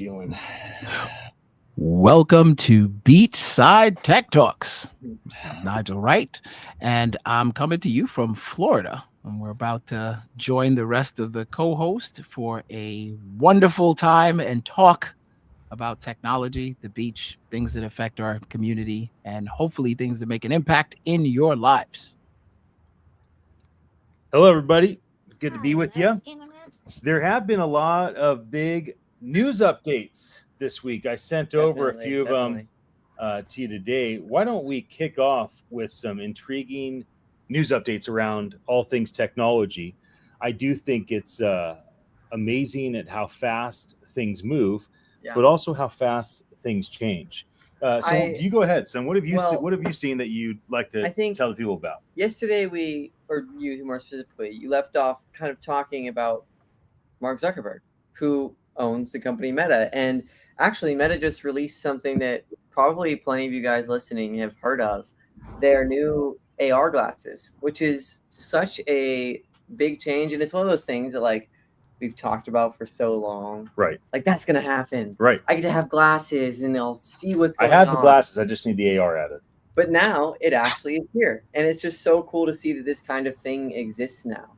doing? Welcome to Beachside Tech Talks. This is Nigel Wright, and I'm coming to you from Florida. And we're about to join the rest of the co-host for a wonderful time and talk about technology, the beach, things that affect our community, and hopefully things that make an impact in your lives. Hello, everybody. Good to be with you. There have been a lot of big news updates this week. I sent over a few of them to you today. Why don't we kick off with some intriguing news updates around all things technology? I do think it's amazing at how fast things move, but also how fast things change. You go ahead, son. What have you seen that you'd like to tell the people about? Yesterday or you more specifically, you left off kind of talking about Mark Zuckerberg, who owns the company Meta. And actually, Meta just released something that probably plenty of you guys listening have heard of, their new AR glasses, which is such a big change. And it's one of those things that, like, we've talked about for so long. Right. Like, that's going to happen. Right. I get to have glasses and I'll see what's going on. I have the glasses. I just need the AR added. But now it actually is here. And it's just so cool to see that this kind of thing exists now.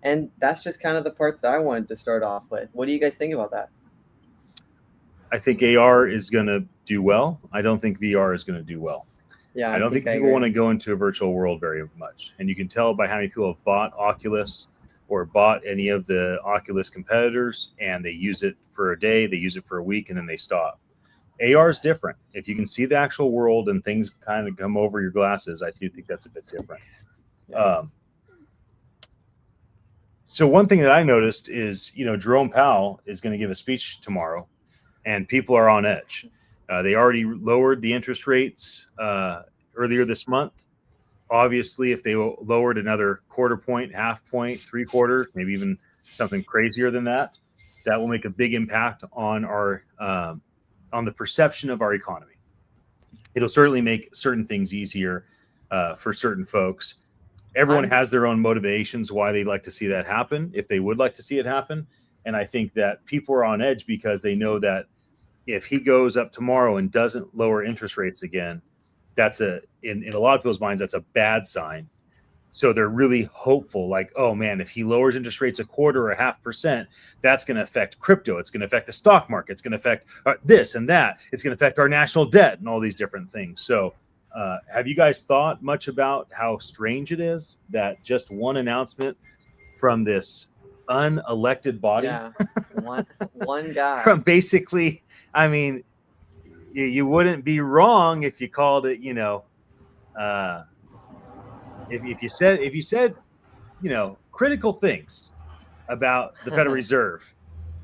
And that's just kind of the part that I wanted to start off with. What do you guys think about that? I think AR is going to do well. I don't think VR is going to do well. Yeah, I don't think people want to go into a virtual world very much. And you can tell by how many people have bought Oculus or bought any of the Oculus competitors, and they use it for a day, they use it for a week, and then they stop. AR is different. If you can see the actual world and things kind of come over your glasses, I do think that's a bit different. Yeah. So one thing that I noticed is, Jerome Powell is going to give a speech tomorrow, and people are on edge. They already lowered the interest rates earlier this month. Obviously, if they lowered another quarter point, half point, 3/4, maybe even something crazier than that, that will make a big impact on our on the perception of our economy. It'll certainly make certain things easier for certain folks. Everyone has their own motivations why they'd like to see that happen, if they would like to see it happen. And I think that people are on edge because they know that if he goes up tomorrow and doesn't lower interest rates again, that's in a lot of people's minds, that's a bad sign. So they're really hopeful, like, oh man, if he lowers interest rates 1/4 or 0.5%, that's going to affect crypto. It's going to affect the stock market. It's going to affect this and that. It's going to affect our national debt and all these different things. So have you guys thought much about how strange it is that just one announcement from this unelected body, one guy, from basically, I mean, you wouldn't be wrong if you called it, if you said, critical things about the Federal Reserve,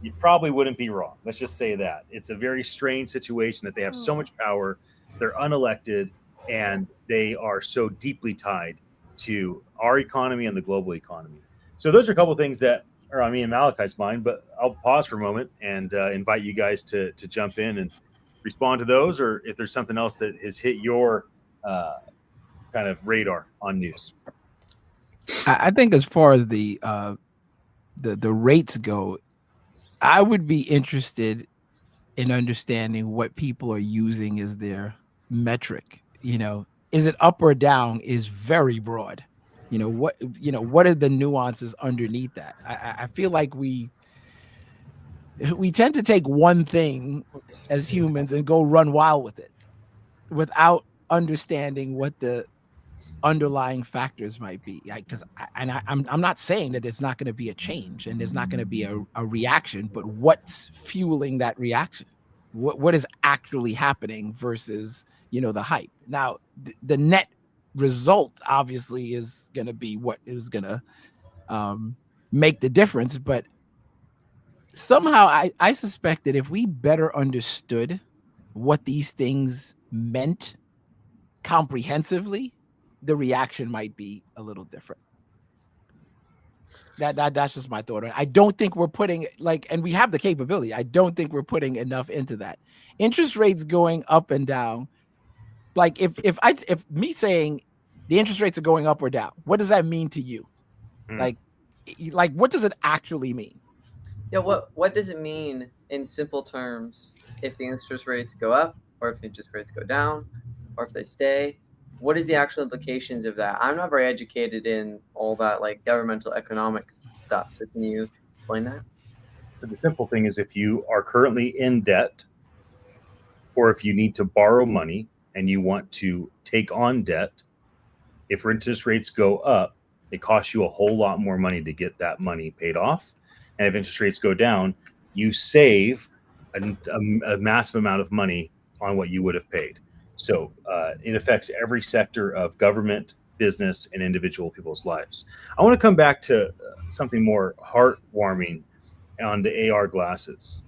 you probably wouldn't be wrong. Let's just say that. It's a very strange situation that they have so much power, they're unelected, and they are so deeply tied to our economy and the global economy. So those are a couple of things that are on me and Malakye's mind, but I'll pause for a moment and invite you guys to jump in and respond to those, or if there's something else that has hit your kind of radar on news. I think as far as the rates go, I would be interested in understanding what people are using as their metric. Is it up or down is very broad. What are the nuances underneath that? I feel like we tend to take one thing as humans and go run wild with it without understanding what the underlying factors might be. I'm not saying that it's not going to be a change and there's not going to be a reaction, but what's fueling that reaction? What is actually happening versus the hype? Now the net result obviously is going to be what is going to make the difference, but somehow I suspect that if we better understood what these things meant comprehensively, the reaction might be a little different. That's just my thought. I don't think we're putting and we have the capability. I don't think we're putting enough into that. Interest rates going up and down. Like if me saying the interest rates are going up or down, what does that mean to you? Like what does it actually mean? Yeah, what does it mean in simple terms, if the interest rates go up or if the interest rates go down or if they stay, what is the actual implications of that? I'm not very educated in all that like governmental economic stuff. So can you explain that? But the simple thing is, if you are currently in debt, or if you need to borrow money and you want to take on debt, if interest rates go up, it costs you a whole lot more money to get that money paid off. And if interest rates go down, you save a massive amount of money on what you would have paid. So it affects every sector of government, business, and individual people's lives. I want to come back to something more heartwarming on the AR glasses.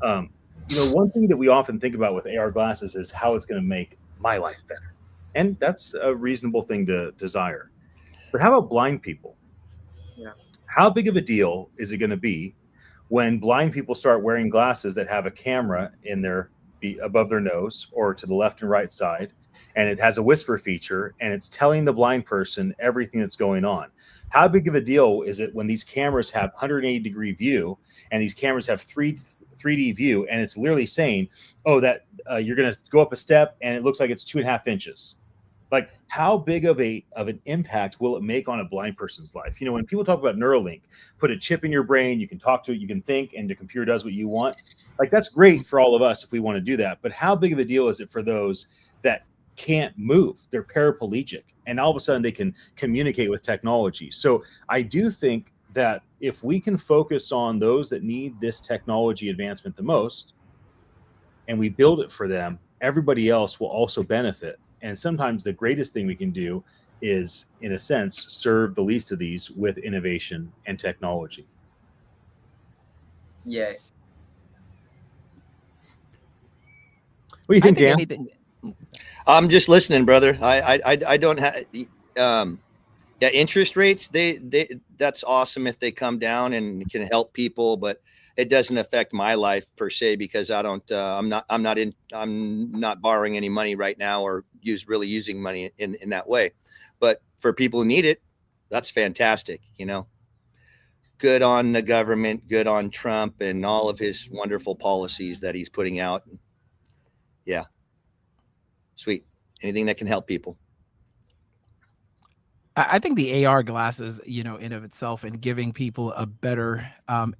One thing that we often think about with AR glasses is how it's going to make my life better. And that's a reasonable thing to desire. But how about blind people? Yeah. How big of a deal is it going to be when blind people start wearing glasses that have a camera in their above their nose or to the left and right side, and it has a whisper feature and it's telling the blind person everything that's going on? How big of a deal is it when these cameras have 180-degree view and these cameras have 3D view, and it's literally saying, oh, that you're going to go up a step and it looks like it's 2.5 inches. Like, how big of an impact will it make on a blind person's life? When people talk about Neuralink, put a chip in your brain, you can talk to it, you can think, and the computer does what you want. Like, that's great for all of us if we want to do that. But how big of a deal is it for those that can't move? They're paraplegic, and all of a sudden they can communicate with technology. So I do think that if we can focus on those that need this technology advancement the most, and we build it for them, everybody else will also benefit. And sometimes the greatest thing we can do is, in a sense, serve the least of these with innovation and technology. Yay. What do you think, Dan? Anything. I'm just listening, brother. I don't have interest rates. That's awesome if they come down and can help people, but it doesn't affect my life per se because I don't. I'm not borrowing any money right now or using money in that way. But for people who need it, that's fantastic. Good on the government, good on Trump and all of his wonderful policies that he's putting out. Yeah. Sweet. Anything that can help people. I think the AR glasses, in of itself, and giving people a better,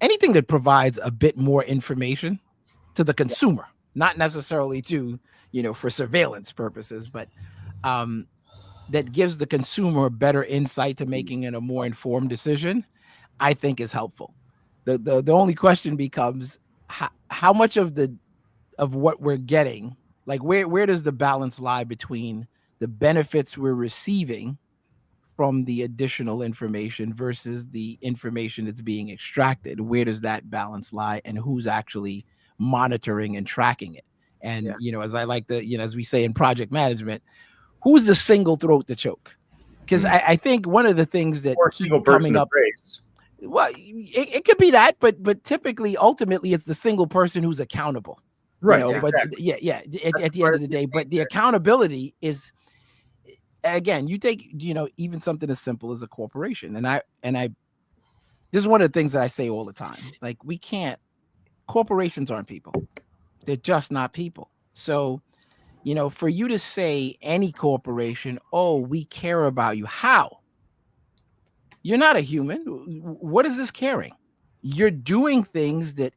anything that provides a bit more information to the consumer, not necessarily to, for surveillance purposes, but that gives the consumer better insight to making a more informed decision, I think is helpful. The only question becomes how much of what we're getting, like where does the balance lie between the benefits we're receiving from the additional information versus the information that's being extracted? Where does that balance lie, and who's actually monitoring and tracking it? And, as I like as we say in project management, who's the single throat to choke? Because I think one of the things that or single person up, race. Well, it could be that, but typically, ultimately, it's the single person who's accountable. Right. But exactly. At the end of the day, but the accountability is, again, you take, even something as simple as a corporation. And I, this is one of the things that I say all the time. Like, corporations aren't people. They're just not people. So, for you to say any corporation, oh, we care about you. How? You're not a human. What is this caring? You're doing things that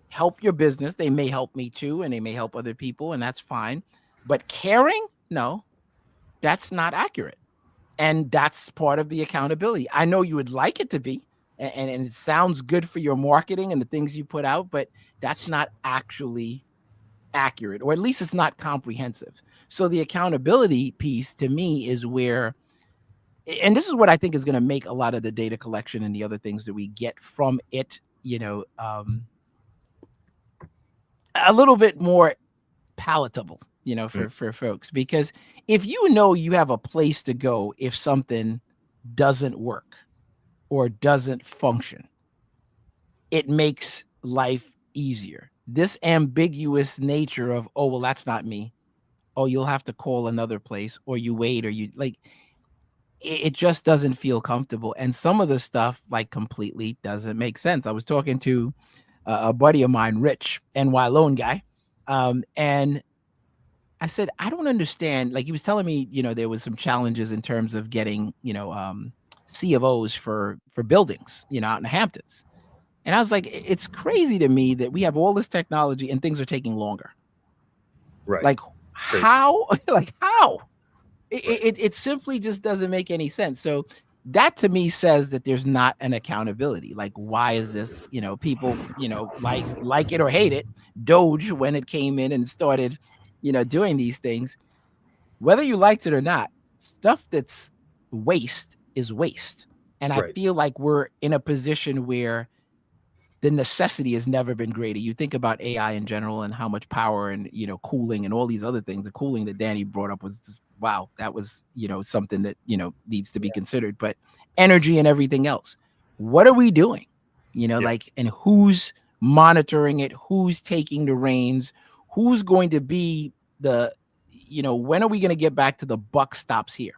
help your business. They may help me too, and they may help other people, and that's fine. But caring? No. That's not accurate. And that's part of the accountability. I know you would like it to be, and it sounds good for your marketing and the things you put out, but that's not actually accurate, or at least it's not comprehensive. So the accountability piece to me is where, and this is what I think is going to make a lot of the data collection and the other things that we get from it, a little bit more palatable, for folks, because if you have a place to go if something doesn't work or doesn't function, it makes life easier. This ambiguous nature of, oh, well, that's not me. Oh, you'll have to call another place, or you wait, or you like, it just doesn't feel comfortable. And some of the stuff, like, completely doesn't make sense. I was talking to a buddy of mine, Rich, NY loan guy, and I said, I don't understand. Like, he was telling me, there was some challenges in terms of getting, C of O's for buildings, out in the Hamptons. And I was like, it's crazy to me that we have all this technology and things are taking longer. Right. Like, Crazy. how? Like, how? It simply just doesn't make any sense. So that to me says that there's not an accountability. Like, why is this, people, like it or hate it, Doge, when it came in and started, doing these things, whether you liked it or not, stuff that's waste is waste. And I Right. feel like we're in a position where the necessity has never been greater. You think about AI in general and how much power and, cooling and all these other things. The cooling that Danny brought up was just, wow, that was, something that, needs to be considered. But energy and everything else, what are we doing? And who's monitoring it? Who's taking the reins? Who's going to be when are we going to get back to the buck stops here?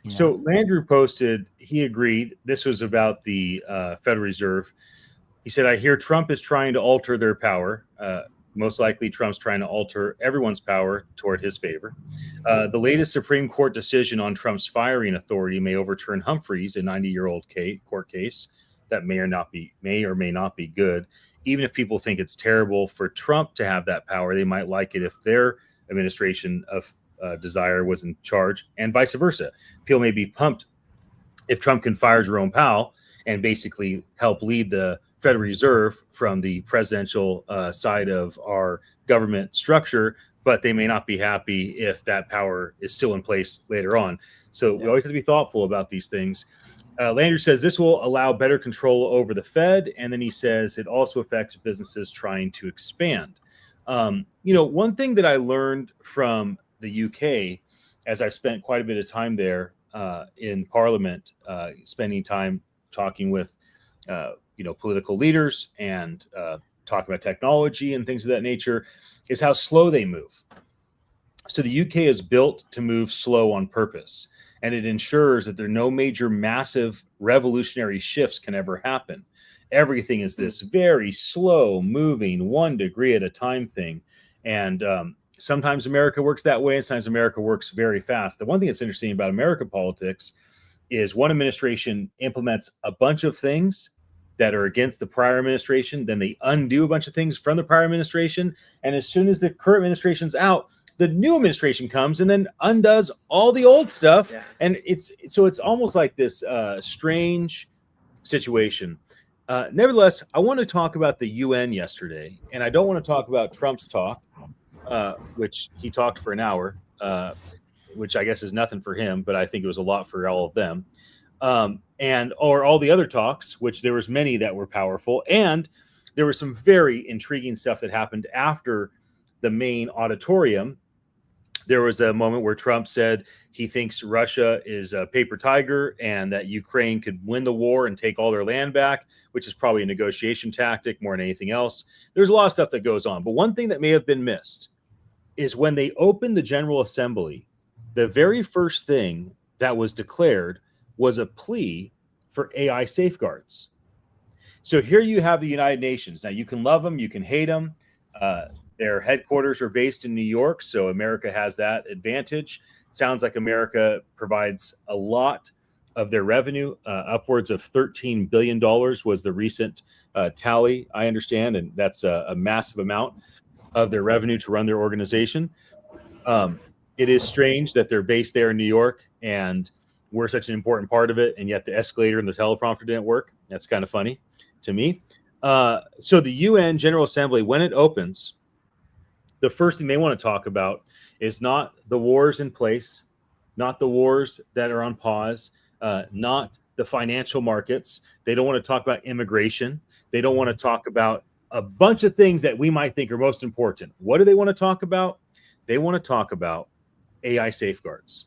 So Landry posted, he agreed. This was about the Federal Reserve. He said, I hear Trump is trying to alter their power. Most likely Trump's trying to alter everyone's power toward his favor. The latest Supreme Court decision on Trump's firing authority may overturn Humphreys, a 90-year-old court case that may or may not be good. Even if people think it's terrible for Trump to have that power, they might like it if their administration of desire was in charge, and vice versa. People may be pumped if Trump can fire Jerome Powell and basically help lead the Federal Reserve from the presidential side of our government structure, but they may not be happy if that power is still in place later on. So we always have to be thoughtful about these things. Landry says this will allow better control over the Fed, and then he says it also affects businesses trying to expand. One thing that I learned from the UK, as I've spent quite a bit of time there in Parliament, spending time talking with political leaders and talking about technology and things of that nature, is how slow they move. So the UK is built to move slow on purpose, and it ensures that there are no major massive revolutionary shifts can ever happen. Everything is this very slow moving 1 degree at a time thing. And sometimes America works that way, and sometimes America works very fast. The one thing that's interesting about American politics is one administration implements a bunch of things that are against the prior administration, then they undo a bunch of things from the prior administration, and as soon as the current administration's out, the new administration comes and then undoes all the old stuff. Yeah. And it's almost like this strange situation. Nevertheless, I want to talk about the UN yesterday, and I don't want to talk about Trump's talk, which he talked for an hour, which I guess is nothing for him, but I think it was a lot for all of them. Or all the other talks, which there was many that were powerful. And there was some very intriguing stuff that happened after the main auditorium. There was a moment where Trump said he thinks Russia is a paper tiger and that Ukraine could win the war and take all their land back, which is probably a negotiation tactic more than anything else. There's a lot of stuff that goes on. But one thing that may have been missed is when they opened the General Assembly, the very first thing that was declared was a plea for AI safeguards. So here you have the United Nations. Now, you can love them, you can hate them. Their headquarters are based in New York, so America has that advantage. It sounds like America provides a lot of their revenue. Upwards of $13 billion was the recent tally, I understand, and that's a massive amount of their revenue to run their organization. It is strange that they're based there in New York, and we're such an important part of it, and yet the escalator and the teleprompter didn't work. That's kind of funny to me. So the UN General Assembly, when it opens, the first thing they want to talk about is not the wars in place, not the wars that are on pause, not the financial markets. They don't want to talk about immigration. They don't want to talk about a bunch of things that we might think are most important. What do they want to talk about? They want to talk about AI safeguards.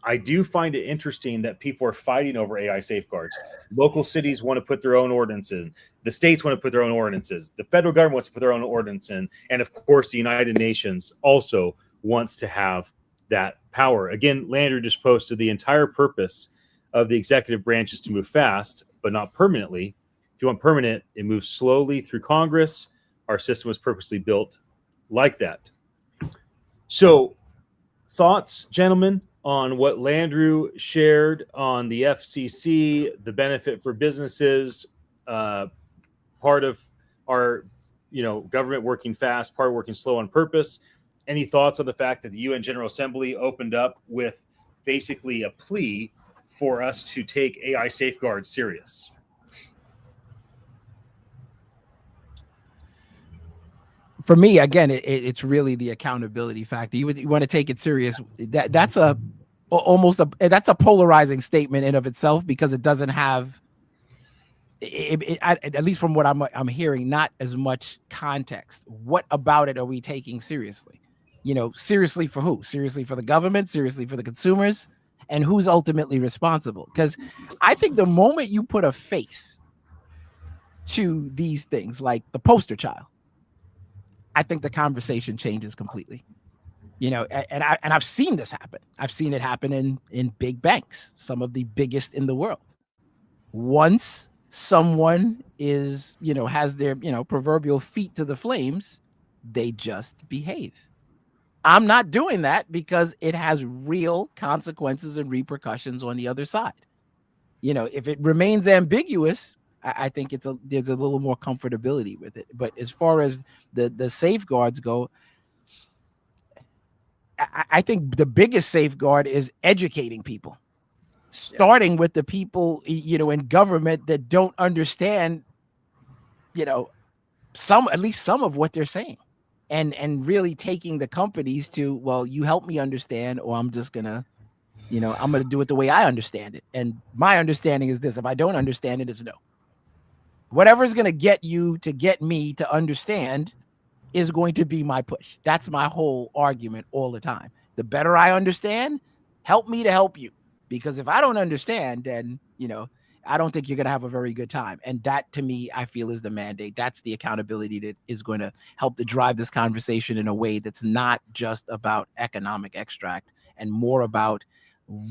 I do find it interesting that people are fighting over AI safeguards. Local cities want to put their own ordinance in. The states want to put their own ordinances. The federal government wants to put their own ordinance in. And of course, the United Nations also wants to have that power. Again, Landry just posted the entire purpose of the executive branch is to move fast, but not permanently. If If you want permanent, it moves slowly through Congress. Our system was purposely built like that. So, thoughts, gentlemen, on what Landrew shared on the FCC, the benefit for businesses, part of our, government working fast, part working slow on purpose. Any thoughts on the fact that the UN General Assembly opened up with basically a plea for us to take AI safeguards serious? For me, again, it's really the accountability factor. You want to take it serious. That's a polarizing statement in of itself, because it doesn't have, at least from what I'm hearing, not as much context. What about it are we taking seriously? Seriously for who? Seriously for the government? Seriously for the consumers? And who's ultimately responsible? Because I think the moment you put a face to these things, like the poster child, I think the conversation changes completely. And I've seen this happen. I've seen it happen in big banks, some of the biggest in the world. Once someone is, has their, proverbial feet to the flames, they just behave. I'm not doing that because it has real consequences and repercussions on the other side. If it remains ambiguous, I think there's a little more comfortability with it. But as far as the safeguards go, I think the biggest safeguard is educating people, starting with the people, in government that don't understand, at least some of what they're saying, and really taking the companies to, well, you help me understand, or I'm just gonna, I'm gonna do it the way I understand it. And my understanding is this: if I don't understand it, it's no. Whatever's going to get you to get me to understand is going to be my push. That's my whole argument all the time. The better I understand, help me to help you. Because if I don't understand, then, I don't think you're going to have a very good time. And that, to me, I feel is the mandate. That's the accountability that is going to help to drive this conversation in a way that's not just about economic extract, and more about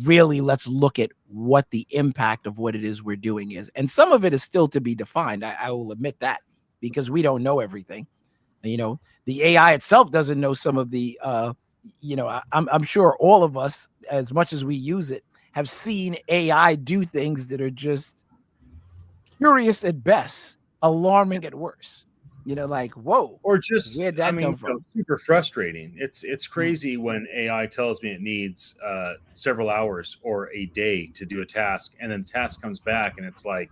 really, let's look at what the impact of what it is we're doing is. And some of it is still to be defined. I will admit that, because we don't know everything. The AI itself doesn't know some of the, I'm sure all of us, as much as we use it, have seen AI do things that are just curious at best, alarming at worst. Like, whoa, or just, where'd that come from? Super frustrating. It's crazy when AI tells me it needs several hours or a day to do a task, and then the task comes back and it's like,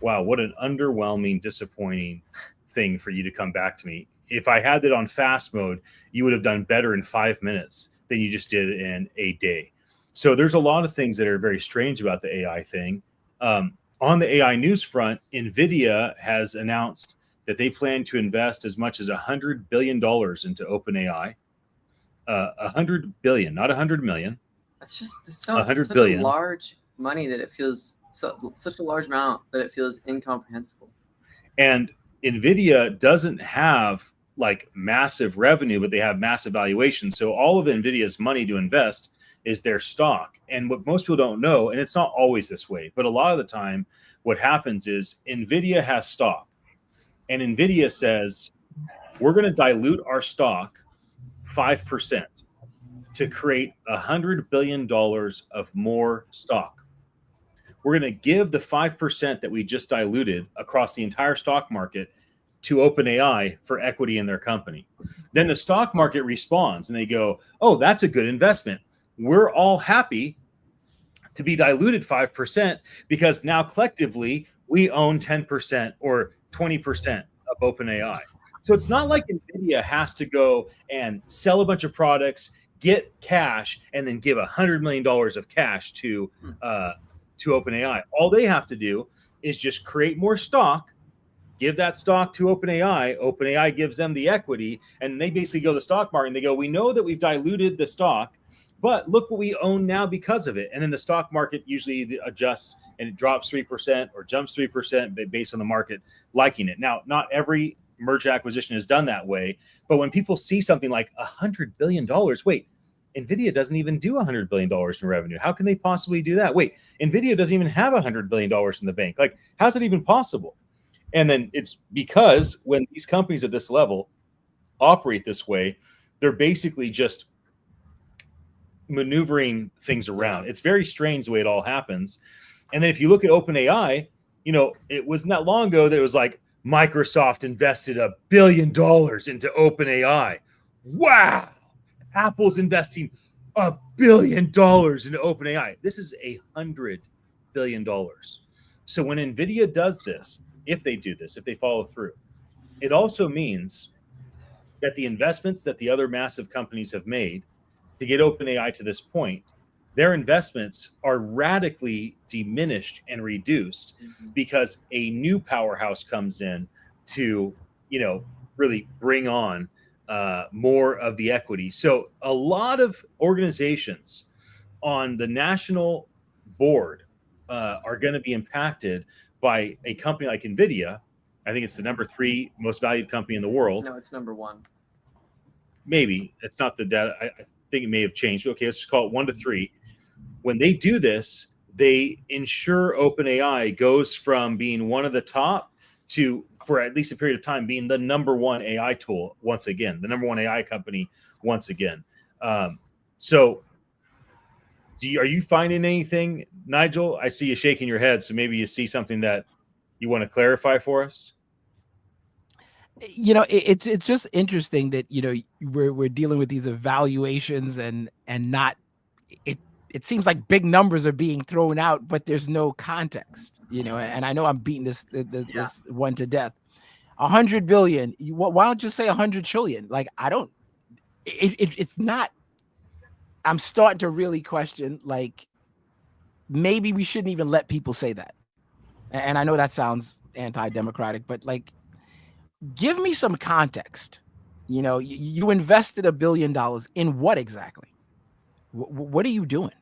wow, what an underwhelming, disappointing thing for you to come back to me. If I had it on fast mode, you would have done better in 5 minutes than you just did in a day. So there's a lot of things that are very strange about the AI thing. On the AI news front, NVIDIA has announced that they plan to invest as much as $100 billion into OpenAI. $100 billion, not $100 million. That's just such a large money that it feels such a large amount that it feels incomprehensible. And NVIDIA doesn't have like massive revenue, but they have massive valuation. So all of NVIDIA's money to invest is their stock. And what most people don't know, and it's not always this way, but a lot of the time what happens is NVIDIA has stock. And NVIDIA says, we're going to dilute our stock 5% to create $100 billion of more stock. We're going to give the 5% that we just diluted across the entire stock market to OpenAI for equity in their company. Then the stock market responds and they go, oh, that's a good investment. We're all happy to be diluted 5% because now collectively we own 10% or 20% of OpenAI. So it's not like NVIDIA has to go and sell a bunch of products, get cash, and then give $100 million of cash to OpenAI. All they have to do is just create more stock, give that stock to OpenAI. OpenAI gives them the equity, and they basically go to the stock market and they go, we know that we've diluted the stock, but look what we own now because of it. And then the stock market usually adjusts and it drops 3% or jumps 3% based on the market liking it. Now, not every merger acquisition is done that way, but when people see something like $100 billion, wait, NVIDIA doesn't even do $100 billion in revenue. How can they possibly do that? Wait, NVIDIA doesn't even have $100 billion in the bank. Like, how's it even possible? And then it's because when these companies at this level operate this way, they're basically just maneuvering things around. It's very strange the way it all happens. And then if you look at OpenAI, it wasn't that long ago that it was like Microsoft invested $1 billion into OpenAI. Wow. Apple's investing $1 billion into OpenAI. This is $100 billion. So when NVIDIA does this, if they follow through, it also means that the investments that the other massive companies have made to get OpenAI to this point, their investments are radically diminished and reduced because a new powerhouse comes in to, really bring on more of the equity. So a lot of organizations on the national board are going to be impacted by a company like NVIDIA. I think it's the number 3 most valued company in the world. No, it's number 1. Maybe it's not the data. I think it may have changed. Okay, let's just call it 1 to 3. When they do this, they ensure OpenAI goes from being one of the top to, for at least a period of time, being the number 1 AI tool once again, the number 1 AI company once again. So are you finding anything, Nigel? I see you shaking your head, so maybe you see something that you want to clarify for us. It's just interesting that we're dealing with these evaluations and not it seems like big numbers are being thrown out, but there's no context, and I know I'm beating this one to death. 100 billion. Why don't you say 100 trillion? Like, it's not. I'm starting to really question, like, maybe we shouldn't even let people say that. And I know that sounds anti-democratic, but like, give me some context. You invested $1 billion in what exactly? What are you doing?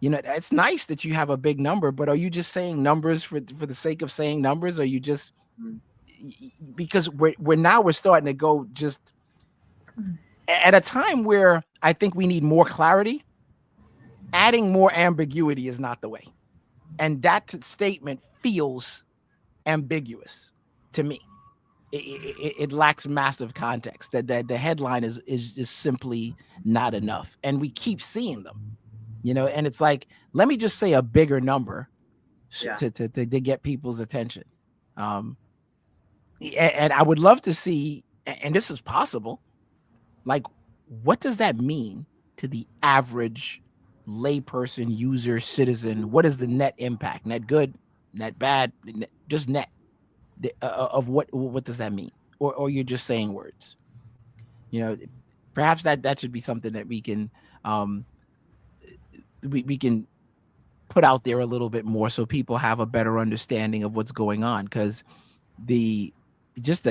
It's nice that you have a big number, but are you just saying numbers for the sake of saying numbers? Or are you just because we're starting to go just at a time where I think we need more clarity. Adding more ambiguity is not the way. And that statement feels ambiguous to me. It lacks massive context. That the headline is just simply not enough. And we keep seeing them, and it's like, let me just say a bigger number to get people's attention. And I would love to see, and this is possible, like, what does that mean to the average layperson, user, citizen? What is the net impact? Net good, net bad, just net of what does that mean? Or you're just saying words? Perhaps that should be something that we can we can put out there a little bit more so people have a better understanding of what's going on, because the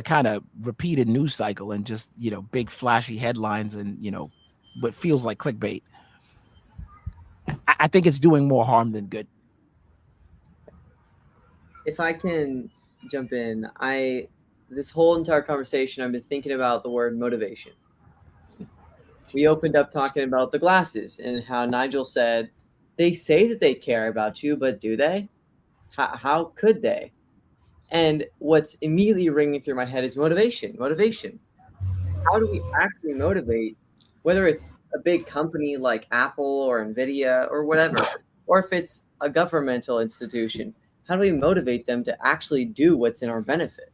kind of repeated news cycle and just big flashy headlines and what feels like clickbait, I think it's doing more harm than good. If I can jump in, this whole entire conversation I've been thinking about the word motivation. We opened up talking about the glasses and how Nigel said they say that they care about you, but do they? How could they? And what's immediately ringing through my head is motivation. How do we actually motivate, whether it's a big company like Apple or NVIDIA or whatever, or if it's a governmental institution? How do we motivate them to actually do what's in our benefit?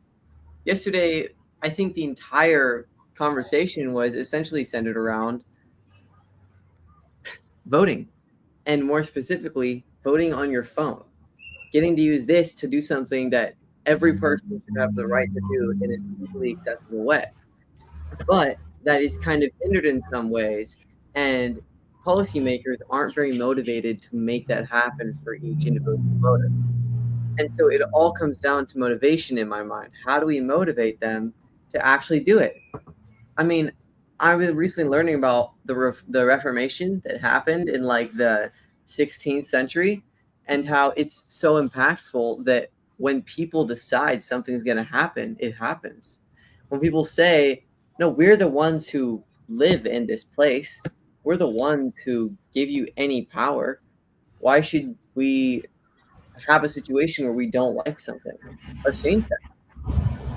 Yesterday, I think the entire conversation was essentially centered around voting, and more specifically, voting on your phone, getting to use this to do something that every person should have the right to do in an easily accessible way. But that is kind of hindered in some ways, and policymakers aren't very motivated to make that happen for each individual voter. And so it all comes down to motivation in my mind. How do we motivate them to actually do it? I mean, I was recently learning about the Reformation that happened in like the 16th century, and how it's so impactful that when people decide something's going to happen, it happens. When people say, no, we're the ones who live in this place, we're the ones who give you any power, why should we have a situation where we don't like something. Let's change that.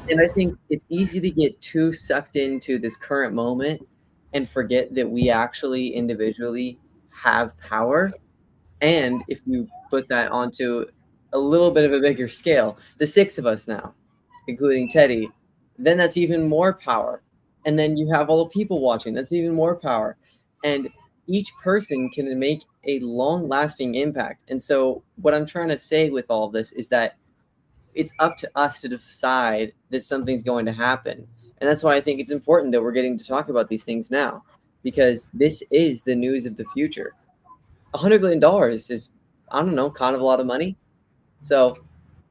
And I think it's easy to get too sucked into this current moment and forget that we actually individually have power. And if you put that onto a little bit of a bigger scale, the 6 of us now, including Teddy, then that's even more power. And then you have all the people watching, that's even more power. And each person can make a long-lasting impact. And so what I'm trying to say with all of this is that it's up to us to decide that something's going to happen. And that's why I think it's important that we're getting to talk about these things now, because this is the news of the future. $100 billion is, I don't know, kind of a lot of money. So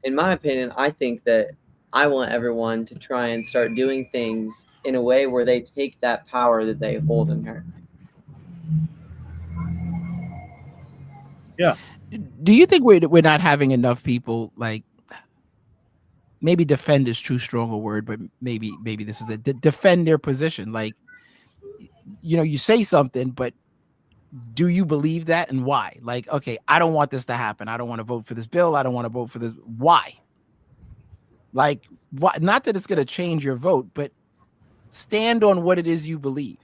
in my opinion, I think that I want everyone to try and start doing things in a way where they take that power that they hold inherently. Yeah. Do you think we're not having enough people, like, maybe defend is too strong a word, but maybe this is it, defend their position? Like, you know, you say something, but do you believe that, and why? Like, okay, I don't want this to happen. I don't want to vote for this bill. I don't want to vote for this. Why? Like, what? Not that it's going to change your vote, but stand on what it is you believe,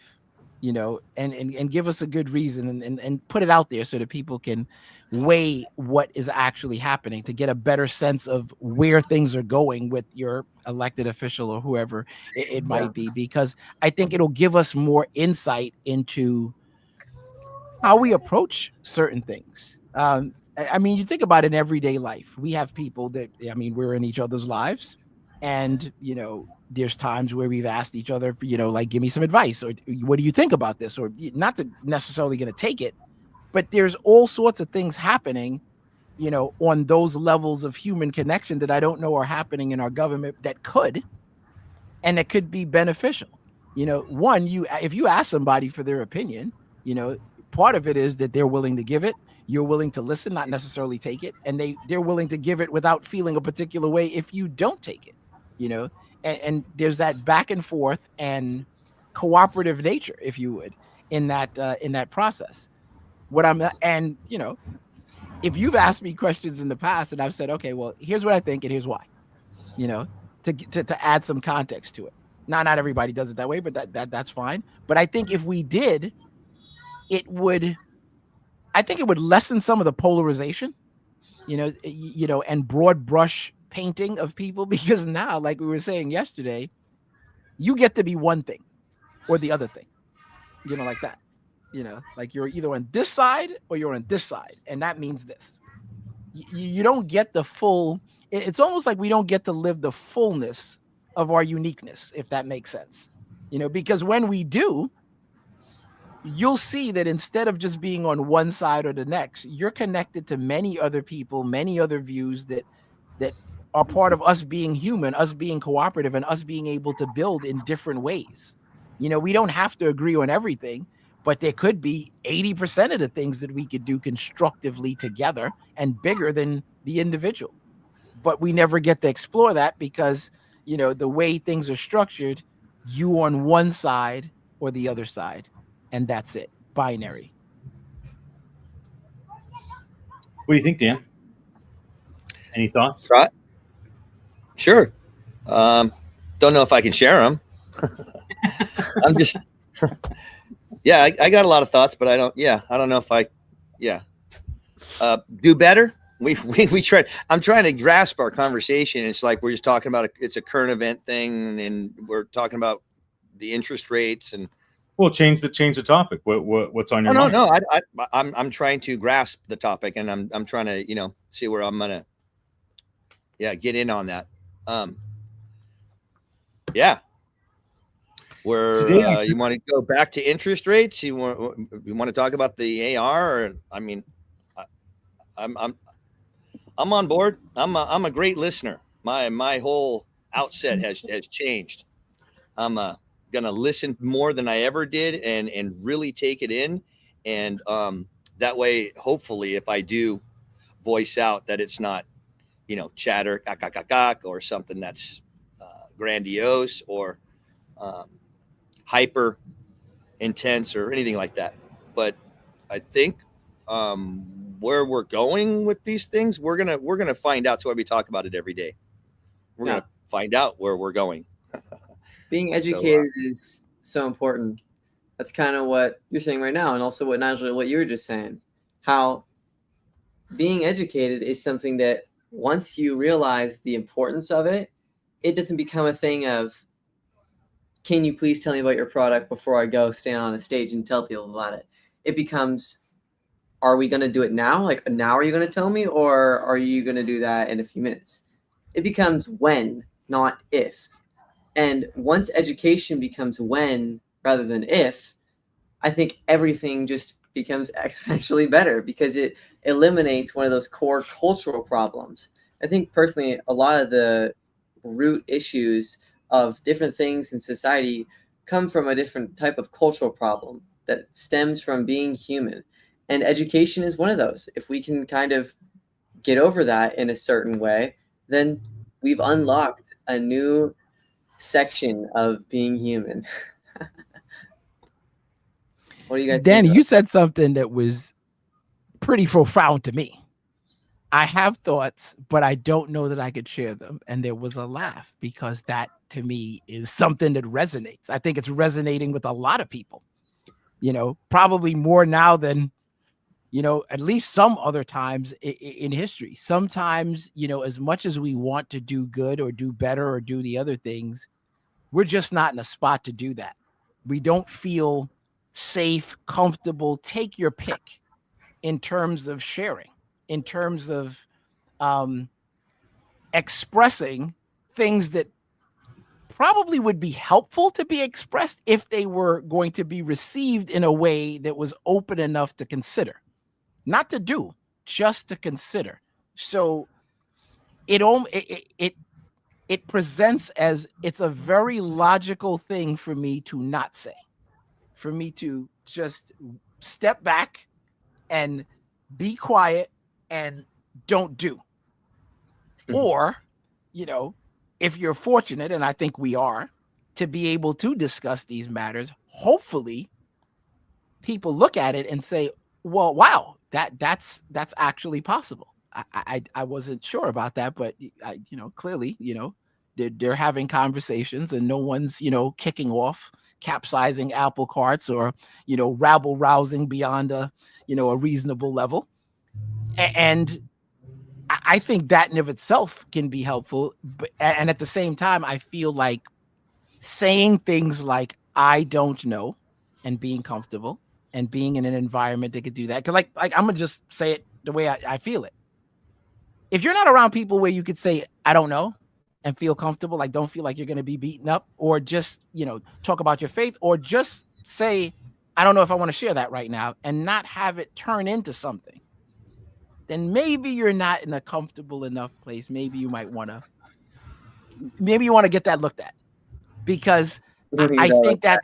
you know, and give us a good reason, and put it out there so that people can weigh what is actually happening, to get a better sense of where things are going with your elected official or whoever it might be, because I think it'll give us more insight into how we approach certain things. I mean, you think about it in everyday life. We have people that, I mean, we're in each other's lives, and, you know, there's times where we've asked each other, you know, like, give me some advice, or what do you think about this? Or not to necessarily going to take it, but there's all sorts of things happening, you know, on those levels of human connection that I don't know are happening in our government that could, and that could be beneficial. You know, one, if you ask somebody for their opinion, you know, part of it is that they're willing to give it. You're willing to listen, not necessarily take it, and they're willing to give it without feeling a particular way if you don't take it, you know. And there's that back and forth and cooperative nature, if you would, in that process. And you know, if you've asked me questions in the past and I've said, okay, well, here's what I think and here's why, you know, to add some context to it. Now, not everybody does it that way, but that's fine. But I think if we did, I think it would lessen some of the polarization, you know, and broad brush painting of people, because now, like we were saying yesterday, you get to be one thing or the other thing, you know, like that, you know, like you're either on this side or you're on this side, and that means this. You don't get the full. It's almost like we don't get to live the fullness of our uniqueness, if that makes sense, you know, because when we do, you'll see that instead of just being on one side or the next, you're connected to many other people, many other views that are part of us being human, us being cooperative, and us being able to build in different ways. You know, we don't have to agree on everything, but there could be 80% of the things that we could do constructively together and bigger than the individual. But we never get to explore that because, you know, the way things are structured, you on one side or the other side, and that's it. Binary. What do you think, Dan? Any thoughts? Right. Sure. Don't know if I can share them. I'm just, yeah, I got a lot of thoughts, but I don't know if I, do better. We try. I'm trying to grasp our conversation. It's like we're just talking about it's a current event thing, and we're talking about the interest rates and. Well, change the topic. What's on your mind? No. I'm trying to grasp the topic, and I'm trying to, you know, see where I'm gonna, get in on that. Where Today, you want to go back to interest rates? You want to talk about the AR? Or, I mean, I'm on board. I'm a great listener. My whole outset has changed. I'm gonna listen more than I ever did, and really take it in, and that way, hopefully, if I do voice out, that it's not, you know, chatter, or something that's grandiose or hyper intense or anything like that. But I think where we're going with these things, we're gonna find out. So we talk about it every day. We're gonna find out where we're going. Being educated is so important. That's kind of what you're saying right now, and also what Nigel, what you were just saying, how being educated is something that once you realize the importance of it, it doesn't become a thing of, can you please tell me about your product before I go stand on a stage and tell people about it? It becomes, are we going to do it now? Like, now are you going to tell me, or are you going to do that in a few minutes? It becomes when, not if. And once education becomes when rather than if, I think everything just becomes exponentially better because it eliminates one of those core cultural problems. I think personally, a lot of the root issues of different things in society come from a different type of cultural problem that stems from being human. And education is one of those. If we can kind of get over that in a certain way, then we've unlocked a new section of being human. What do you guys Danny, think? you said something that was pretty profound to me. I have thoughts, but I don't know that I could share them. And there was a laugh because that to me is something that resonates. I think it's resonating with a lot of people, probably more now than, at least some other times in history. Sometimes, as much as we want to do good or do better or do the other things, we're just not in a spot to do that. We don't feel safe, comfortable, take your pick in terms of sharing, in terms of expressing things that probably would be helpful to be expressed if they were going to be received in a way that was open enough to consider, not to do, just to consider. So it presents as it's a very logical thing for me to not say, for me to just step back and be quiet and don't do. Or, if you're fortunate, and I think we are, to be able to discuss these matters, hopefully people look at it and say, well, wow, that's actually possible. I wasn't sure about that, but clearly, they're having conversations and no one's, kicking off, capsizing apple carts or, rabble rousing beyond a reasonable level. And I think that in of itself can be helpful. And at the same time, I feel like saying things like, I don't know, and being comfortable and being in an environment that could do that. Cause like I'm gonna just say it the way I feel it. If you're not around people where you could say, I don't know, and feel comfortable, like don't feel like you're going to be beaten up, or just, talk about your faith, or just say, I don't know if I want to share that right now, and not have it turn into something, then maybe you're not in a comfortable enough place. Maybe you might want to, get that looked at, because I think that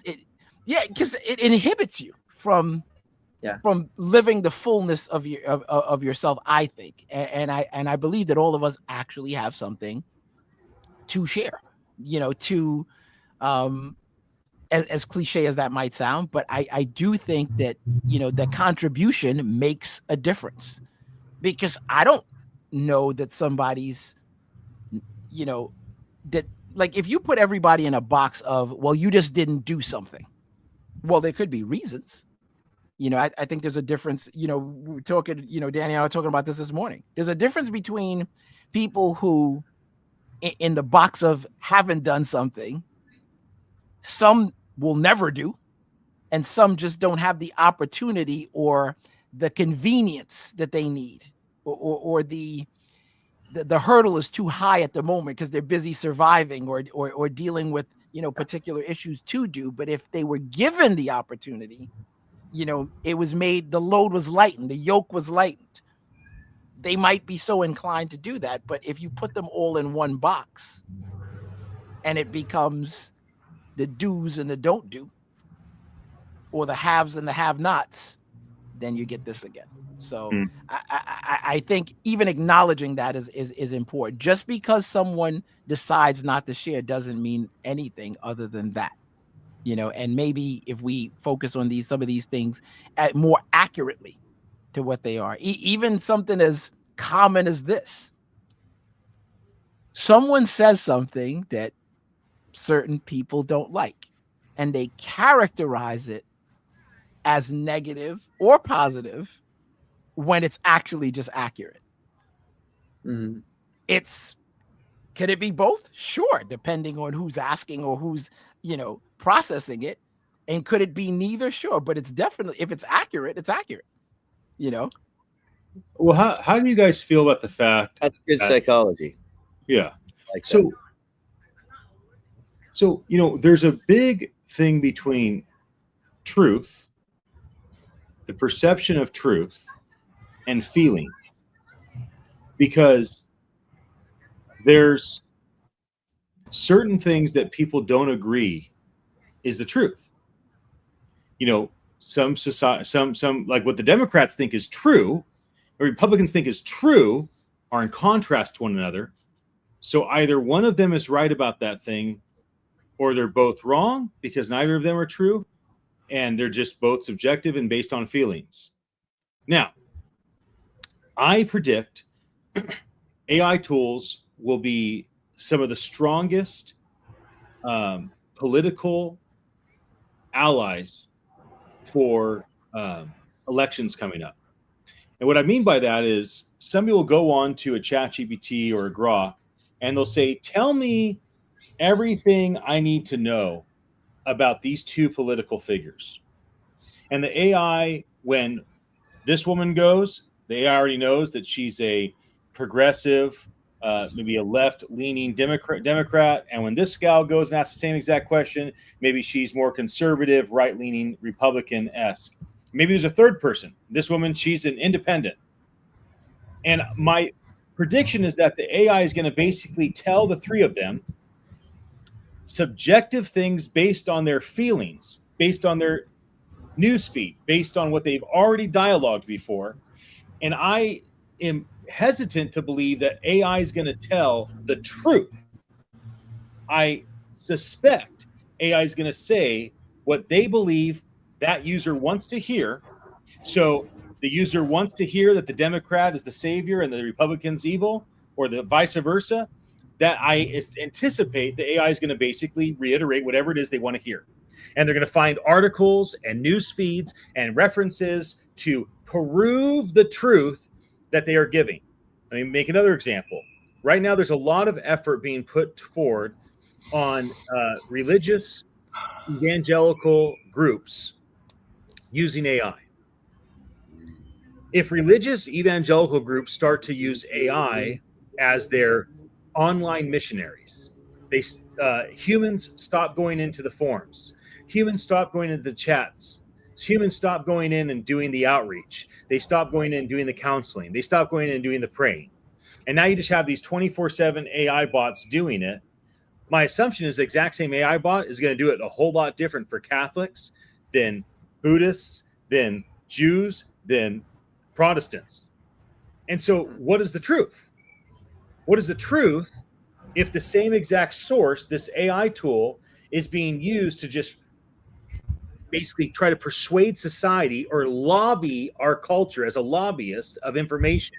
because it inhibits you from living the fullness of yourself, I think. And I believe that all of us actually have something to share, to as cliche as that might sound, but I do think that, the contribution makes a difference, because I don't know that somebody's, that, like, if you put everybody in a box of, well, you just didn't do something. Well, there could be reasons. I think there's a difference. We're talking, Danny and I were talking about this morning. There's a difference between people who, in the box of haven't done something, some will never do, and some just don't have the opportunity or the convenience that they need, or the hurdle is too high at the moment because they're busy surviving or dealing with, particular issues to do. But if they were given the opportunity, it was made, the load was lightened, the yoke was lightened, they might be so inclined to do that. But if you put them all in one box and it becomes the do's and the don't do, or the haves and the have-nots, then you get this again. So I think even acknowledging that is important. Just because someone decides not to share doesn't mean anything other than that. And maybe if we focus on some of these things more accurately, to what they are. Even something as common as this. Someone says something that certain people don't like, and they characterize it as negative or positive when it's actually just accurate. Mm-hmm. Could it be both? Sure, depending on who's asking or who's, processing it. And could it be neither? Sure, but it's definitely, if it's accurate, it's accurate. Well, how do you guys feel about the fact That's good psychology. Yeah. Like So there's a big thing between truth, the perception of truth, and feelings, because there's certain things that people don't agree is the truth. Some society, some like what the Democrats think is true, or Republicans think is true, are in contrast to one another. So either one of them is right about that thing, or they're both wrong because neither of them are true, and they're just both subjective and based on feelings. Now, I predict AI tools will be some of the strongest political allies for elections coming up. And what I mean by that is somebody will go on to a ChatGPT or a Grok, and they'll say, tell me everything I need to know about these two political figures. And the AI, when this woman goes, the AI already knows that she's a progressive, maybe a left-leaning Democrat. And when this gal goes and asks the same exact question, maybe she's more conservative, right-leaning, Republican-esque. Maybe there's a third person. This woman, she's an independent. And my prediction is that the AI is going to basically tell the three of them subjective things based on their feelings, based on their newsfeed, based on what they've already dialogued before. And I am hesitant to believe that AI is going to tell the truth. I suspect AI is going to say what they believe that user wants to hear. So the user wants to hear that the Democrat is the savior and the Republican's evil, or the vice versa. That I anticipate the AI is going to basically reiterate whatever it is they want to hear. And they're going to find articles and news feeds and references to prove the truth that they are giving. Let me make another example. Right now, there's a lot of effort being put forward on religious evangelical groups using AI. If religious evangelical groups start to use AI as their online missionaries, humans stop going into the forums. Humans stop going into the chats. Humans stop going in and doing the outreach. They stop going in and doing the counseling. They stop going in and doing the praying. And now you just have these 24/7 AI bots doing it. My assumption is the exact same AI bot is going to do it a whole lot different for Catholics than Buddhists, than Jews, than Protestants. And so what is the truth? What is the truth if the same exact source, this AI tool, is being used to just basically try to persuade society or lobby our culture as a lobbyist of information,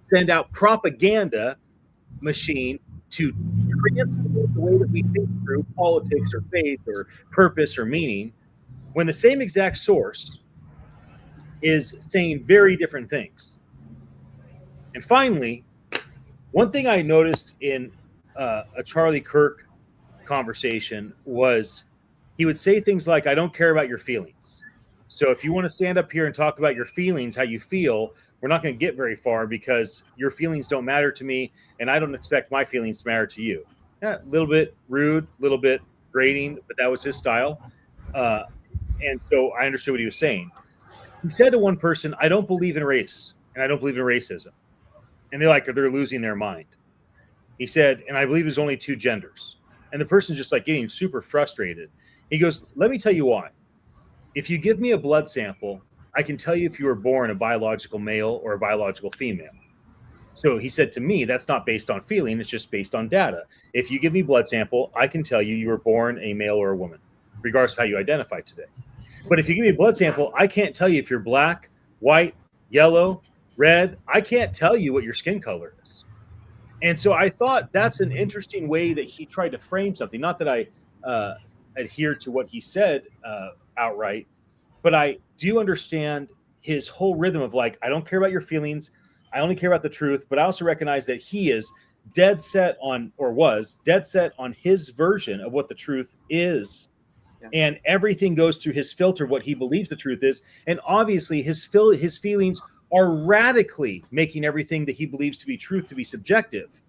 send out propaganda machine to transform the way that we think through politics or faith or purpose or meaning, when the same exact source is saying very different things? And finally, one thing I noticed in a Charlie Kirk conversation was he would say things like, I don't care about your feelings. So if you want to stand up here and talk about your feelings, how you feel, we're not going to get very far because your feelings don't matter to me, and I don't expect my feelings to matter to you. Yeah, a little bit rude, a little bit grating, but that was his style. And so I understood what he was saying. He said to one person, I don't believe in race, and I don't believe in racism. And they're losing their mind. He said, and I believe there's only two genders. And the person's just like getting super frustrated. He goes, let me tell you why. If you give me a blood sample, I can tell you if you were born a biological male or a biological female. So he said to me, that's not based on feeling, it's just based on data. If you give me a blood sample, I can tell you were born a male or a woman, regardless of how you identify today. But if you give me a blood sample, I can't tell you if you're black, white, yellow, red. I can't tell you what your skin color is. And so I thought that's an interesting way that he tried to frame something. Not that I adhere to what he said outright, but I do understand his whole rhythm of like, I don't care about your feelings. I only care about the truth. But I also recognize that he is dead set on, or was dead set on his version of what the truth is. Yeah. And everything goes through his filter, what he believes the truth is. And obviously his feelings are radically making everything that he believes to be truth to be subjective.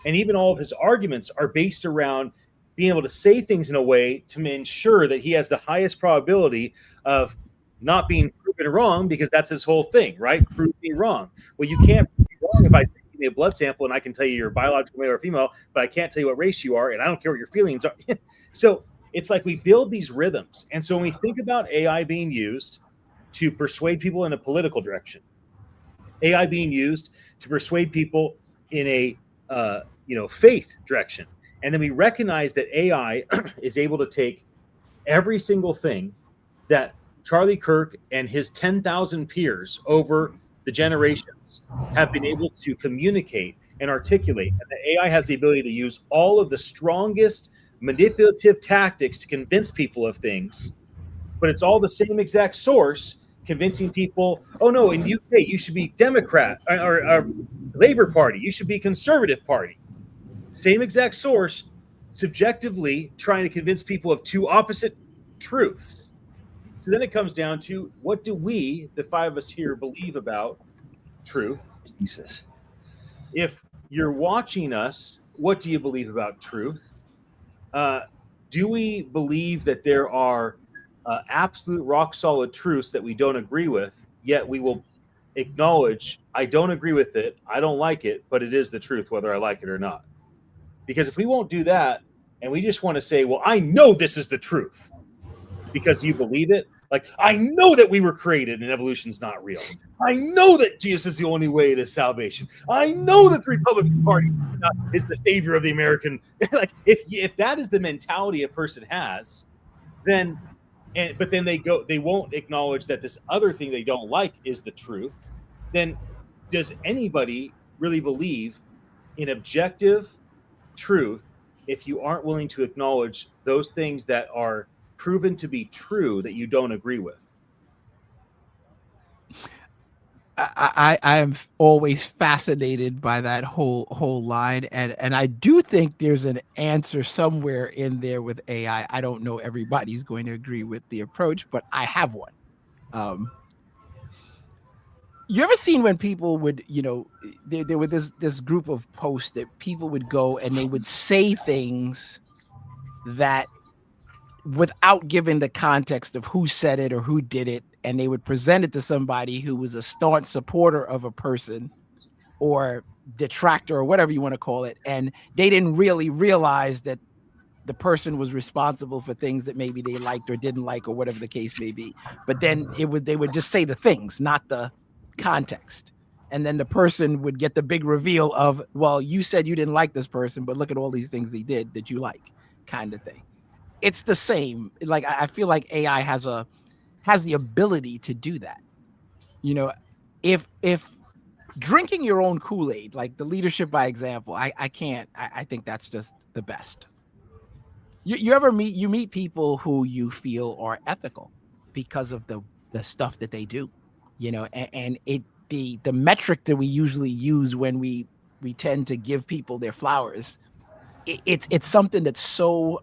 And even all of his arguments are based around being able to say things in a way to ensure that he has the highest probability of not being proven wrong, because that's his whole thing, right? Prove me wrong. Well, you can't prove me wrong if I give you a blood sample and I can tell you you're biological male or female, but I can't tell you what race you are, and I don't care what your feelings are. So it's like we build these rhythms. And so when we think about AI being used to persuade people in a political direction, AI being used to persuade people in a faith direction, and then we recognize that AI is able to take every single thing that Charlie Kirk and his 10,000 peers over the generations have been able to communicate and articulate, and the AI has the ability to use all of the strongest manipulative tactics to convince people of things, but it's all the same exact source convincing people, oh no, in UK you should be Democrat or Labour Party, you should be Conservative Party. Same exact source, subjectively trying to convince people of two opposite truths. So then it comes down to, what do we, the five of us here, believe about truth? Jesus. If you're watching us, what do you believe about truth? Do we believe that there are absolute rock solid truths that we don't agree with, yet we will acknowledge, I don't agree with it, I don't like it, but it is the truth whether I like it or not? Because if we won't do that, and we just want to say, well, I know this is the truth because you believe it, like, I know that we were created and evolution's not real, I know that Jesus is the only way to salvation, I know that the Republican Party is the savior of the American like, if that is the mentality a person has, then but then they won't acknowledge that this other thing they don't like is the truth, then does anybody really believe in objective truth if you aren't willing to acknowledge those things that are proven to be true that you don't agree with? I am always fascinated by that whole line, and I do think there's an answer somewhere in there with AI. I don't know everybody's going to agree with the approach, but I have one. You ever seen when people would, there were this group of posts that people would go and they would say things that without giving the context of who said it or who did it, and they would present it to somebody who was a staunch supporter of a person or detractor or whatever you want to call it, and they didn't really realize that the person was responsible for things that maybe they liked or didn't like or whatever the case may be. But then they would just say the things, not the context. And then the person would get the big reveal of, well, you said you didn't like this person, but look at all these things he did that you like, kind of thing. It's the same. Like, I feel like AI has the ability to do that. If drinking your own Kool-Aid, like the leadership by example, I can't. I think that's just the best. You ever meet people who you feel are ethical because of the stuff that they do, and the metric that we usually use when we tend to give people their flowers, it's something that's so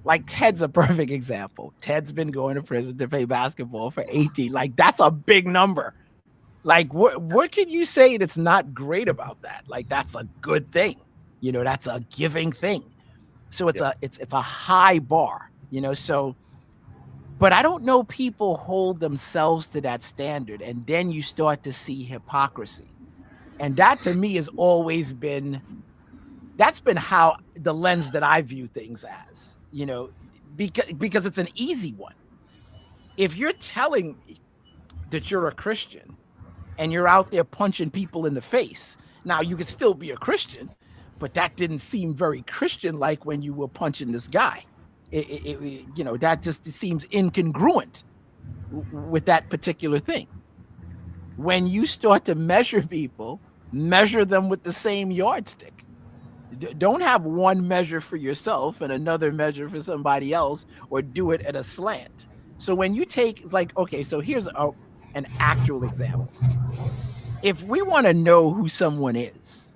like Ted's a perfect example. Ted's been going to prison to play basketball for 18. Like, that's a big number. Like, what can you say that's not great about that? Like, that's a good thing. That's a giving thing. So it's a high bar, so, but I don't know people hold themselves to that standard. And then you start to see hypocrisy. And that to me has always been, that's been how the lens that I view things as, because it's an easy one. If you're telling me that you're a Christian and you're out there punching people in the face, now you could still be a Christian, but that didn't seem very Christian-like when you were punching this guy. That just seems incongruent with that particular thing. when you start to measure people, measure them with the same yardstick. Don't have one measure for yourself and another measure for somebody else, or do it at a slant. So when you take, like, okay, so here's an actual example. If we want to know who someone is,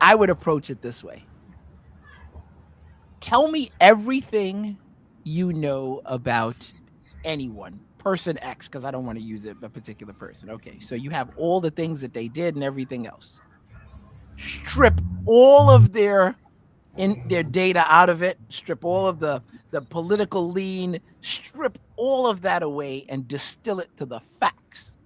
I would approach it this way. Tell me everything you know about anyone, person X, because I don't want to use it, a particular person. Okay, so you have all the things that they did and everything else. Strip all of their data out of it, strip all of the political lean, strip all of that away and distill it to the facts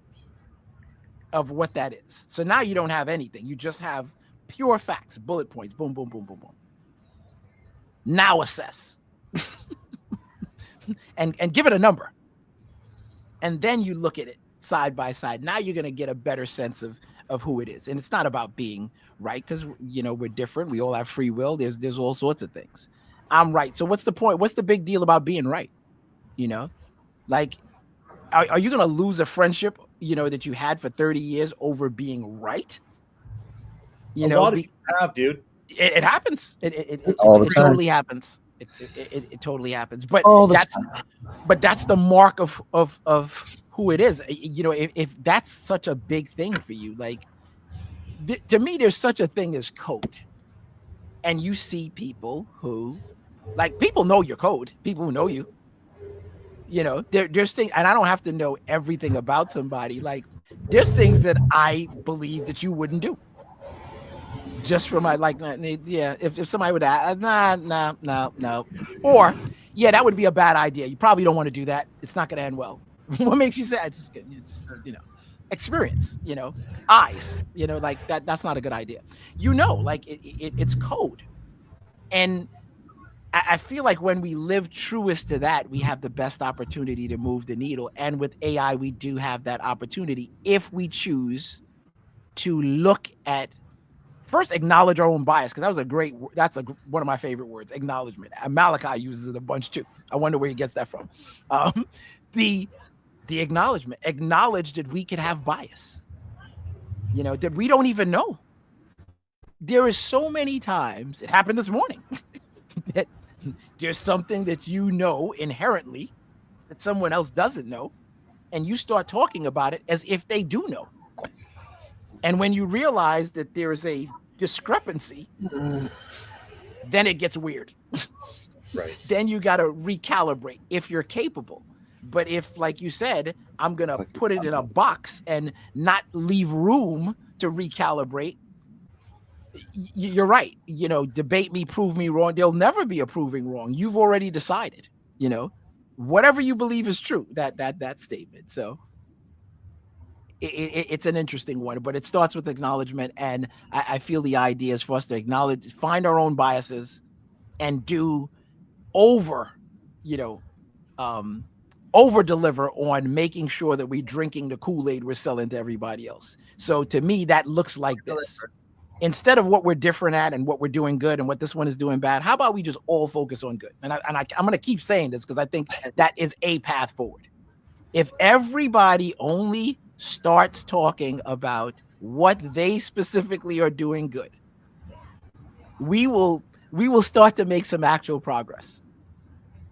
of what that is. So now you don't have anything. You just have pure facts, bullet points, boom, boom, boom, boom, boom. Now assess and give it a number. And then you look at it side by side. Now you're going to get a better sense of who it is. And it's not about being right, because, you know, we're different. We all have free will. There's all sorts of things. I'm right. So what's the point? What's the big deal about being right? You know, like, are you going to lose a friendship, you know, that you had for 30 years over being right? You know, lot of people have, dude. It happens. It totally happens. It totally happens. But that's the mark of who it is. You know, if that's such a big thing for you, like, to me, there's such a thing as code. And you see people who, like, people know your code. People who know you. You know, there's things, and I don't have to know everything about somebody. Like, there's things that I believe that you wouldn't do. Just for my, like, yeah, if somebody would ask, no. Or, yeah, that would be a bad idea. You probably don't want to do that. It's not going to end well. What makes you say, it's you know, experience, you know, eyes, you know, like that's not a good idea. You know, like it's code. And I feel like when we live truest to that, we have the best opportunity to move the needle. And with AI, we do have that opportunity if we choose to look at, first, acknowledge our own bias, because that's one of my favorite words, acknowledgement. And Malakye uses it a bunch too. I wonder where he gets that from. The acknowledgement, acknowledge that we can have bias, you know, that we don't even know. There is so many times, it happened this morning, that there's something that you know inherently that someone else doesn't know, and you start talking about it as if they do know. And when you realize that there is a discrepancy, then it gets weird. Right. Then you got to recalibrate if you're capable. But if, like you said, I'm going to put it in a box and not leave room to recalibrate, you're right. You know, debate me, prove me wrong. There'll never be a proving wrong. You've already decided, you know, whatever you believe is true, that statement. So it's an interesting one, but it starts with acknowledgement. And I feel the idea is for us to acknowledge, find our own biases, and do over deliver on making sure that we're drinking the Kool-Aid we're selling to everybody else. So to me, that looks like this. Instead of what we're different at and what we're doing good and what this one is doing bad, how about we just all focus on good? And I'm going to keep saying this because I think that is a path forward. If everybody only starts talking about what they specifically are doing good, we will start to make some actual progress.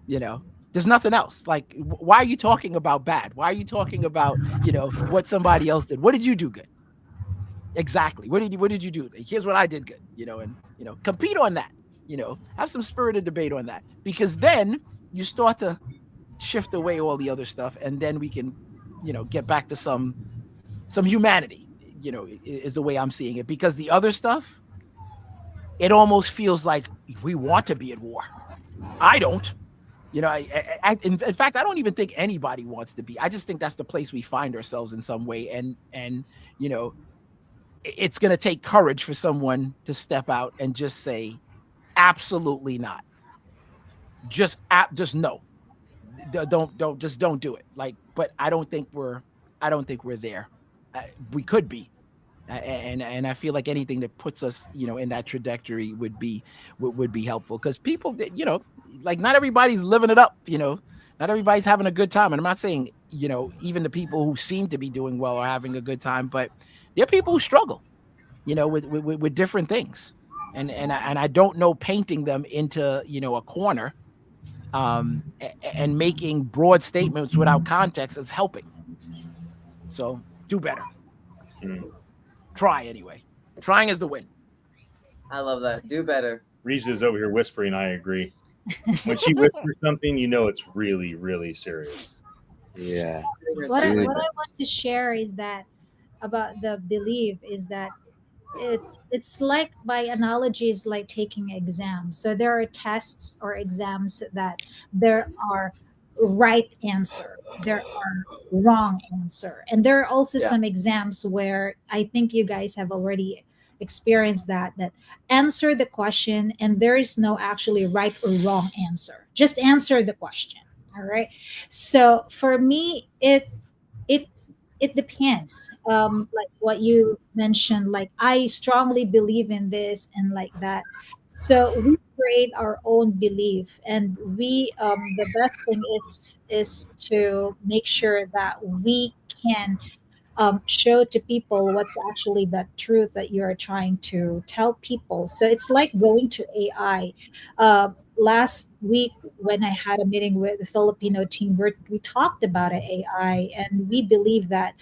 You know, there's nothing else. Like, why are you talking about bad? Why are you talking about, you know, what somebody else did? What did you do good? Exactly. What did you do? Here's what I did good, you know, and, you know, compete on that, you know, have some spirited debate on that, because then you start to shift away all the other stuff. And then we can, you know, get back to some humanity, you know, is the way I'm seeing it, because the other stuff, it almost feels like we want to be at war. I don't, you know, in fact, I don't even think anybody wants to be. I just think that's the place we find ourselves in some way. And, you know, it's going to take courage for someone to step out and just say, absolutely not. Just no. Don't do it. Like, but I don't think we're there. We could be. And I feel like anything that puts us, you know, in that trajectory would be helpful, because people, you know, like, not everybody's living it up, you know, not everybody's having a good time. And I'm not saying even the people who seem to be doing well are having a good time, but there are people who struggle, with different things. And I don't know, painting them into, a corner, and making broad statements without context is helping. So do better. Try anyway. Trying is the win. I love that. Do better. Riza's over here whispering, I agree. When she whispers something, it's really, really serious. Yeah. What I want to share is that about the belief is that it's like, by analogy, is like taking exams. So there are tests or exams that there are right answer, there are wrong answer, and there are also some exams where I think you guys have already experienced that answer the question and there is no actually right or wrong answer, just answer the question. All right, so for me it it depends, like what you mentioned, like I strongly believe in this and like that. So we create our own belief, and we the best thing is to make sure that we can show to people what's actually the truth that you're trying to tell people. So it's like going to AI. Last week, when I had a meeting with the Filipino team, we talked about AI, and we believe that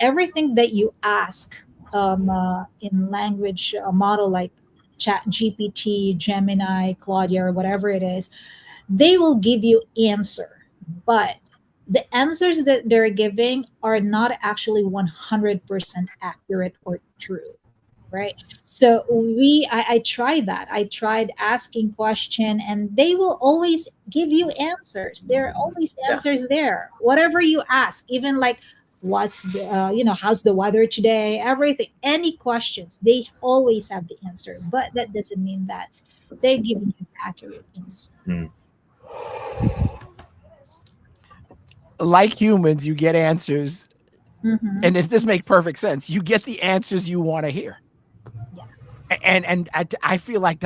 everything that you ask in language model like Chat GPT, Gemini, Claudia, or whatever it is, they will give you answer, but the answers that they're giving are not actually 100% accurate or true, right? So I tried that. I tried asking question, and they will always give you answers. There are always answers there, whatever you ask, even like what's the how's the weather today, everything, any questions, they always have the answer, but that doesn't mean that they're giving you the accurate answer. Like humans, you get answers, Mhm. and if this makes perfect sense, you get the answers you want to hear. Yeah. And I feel like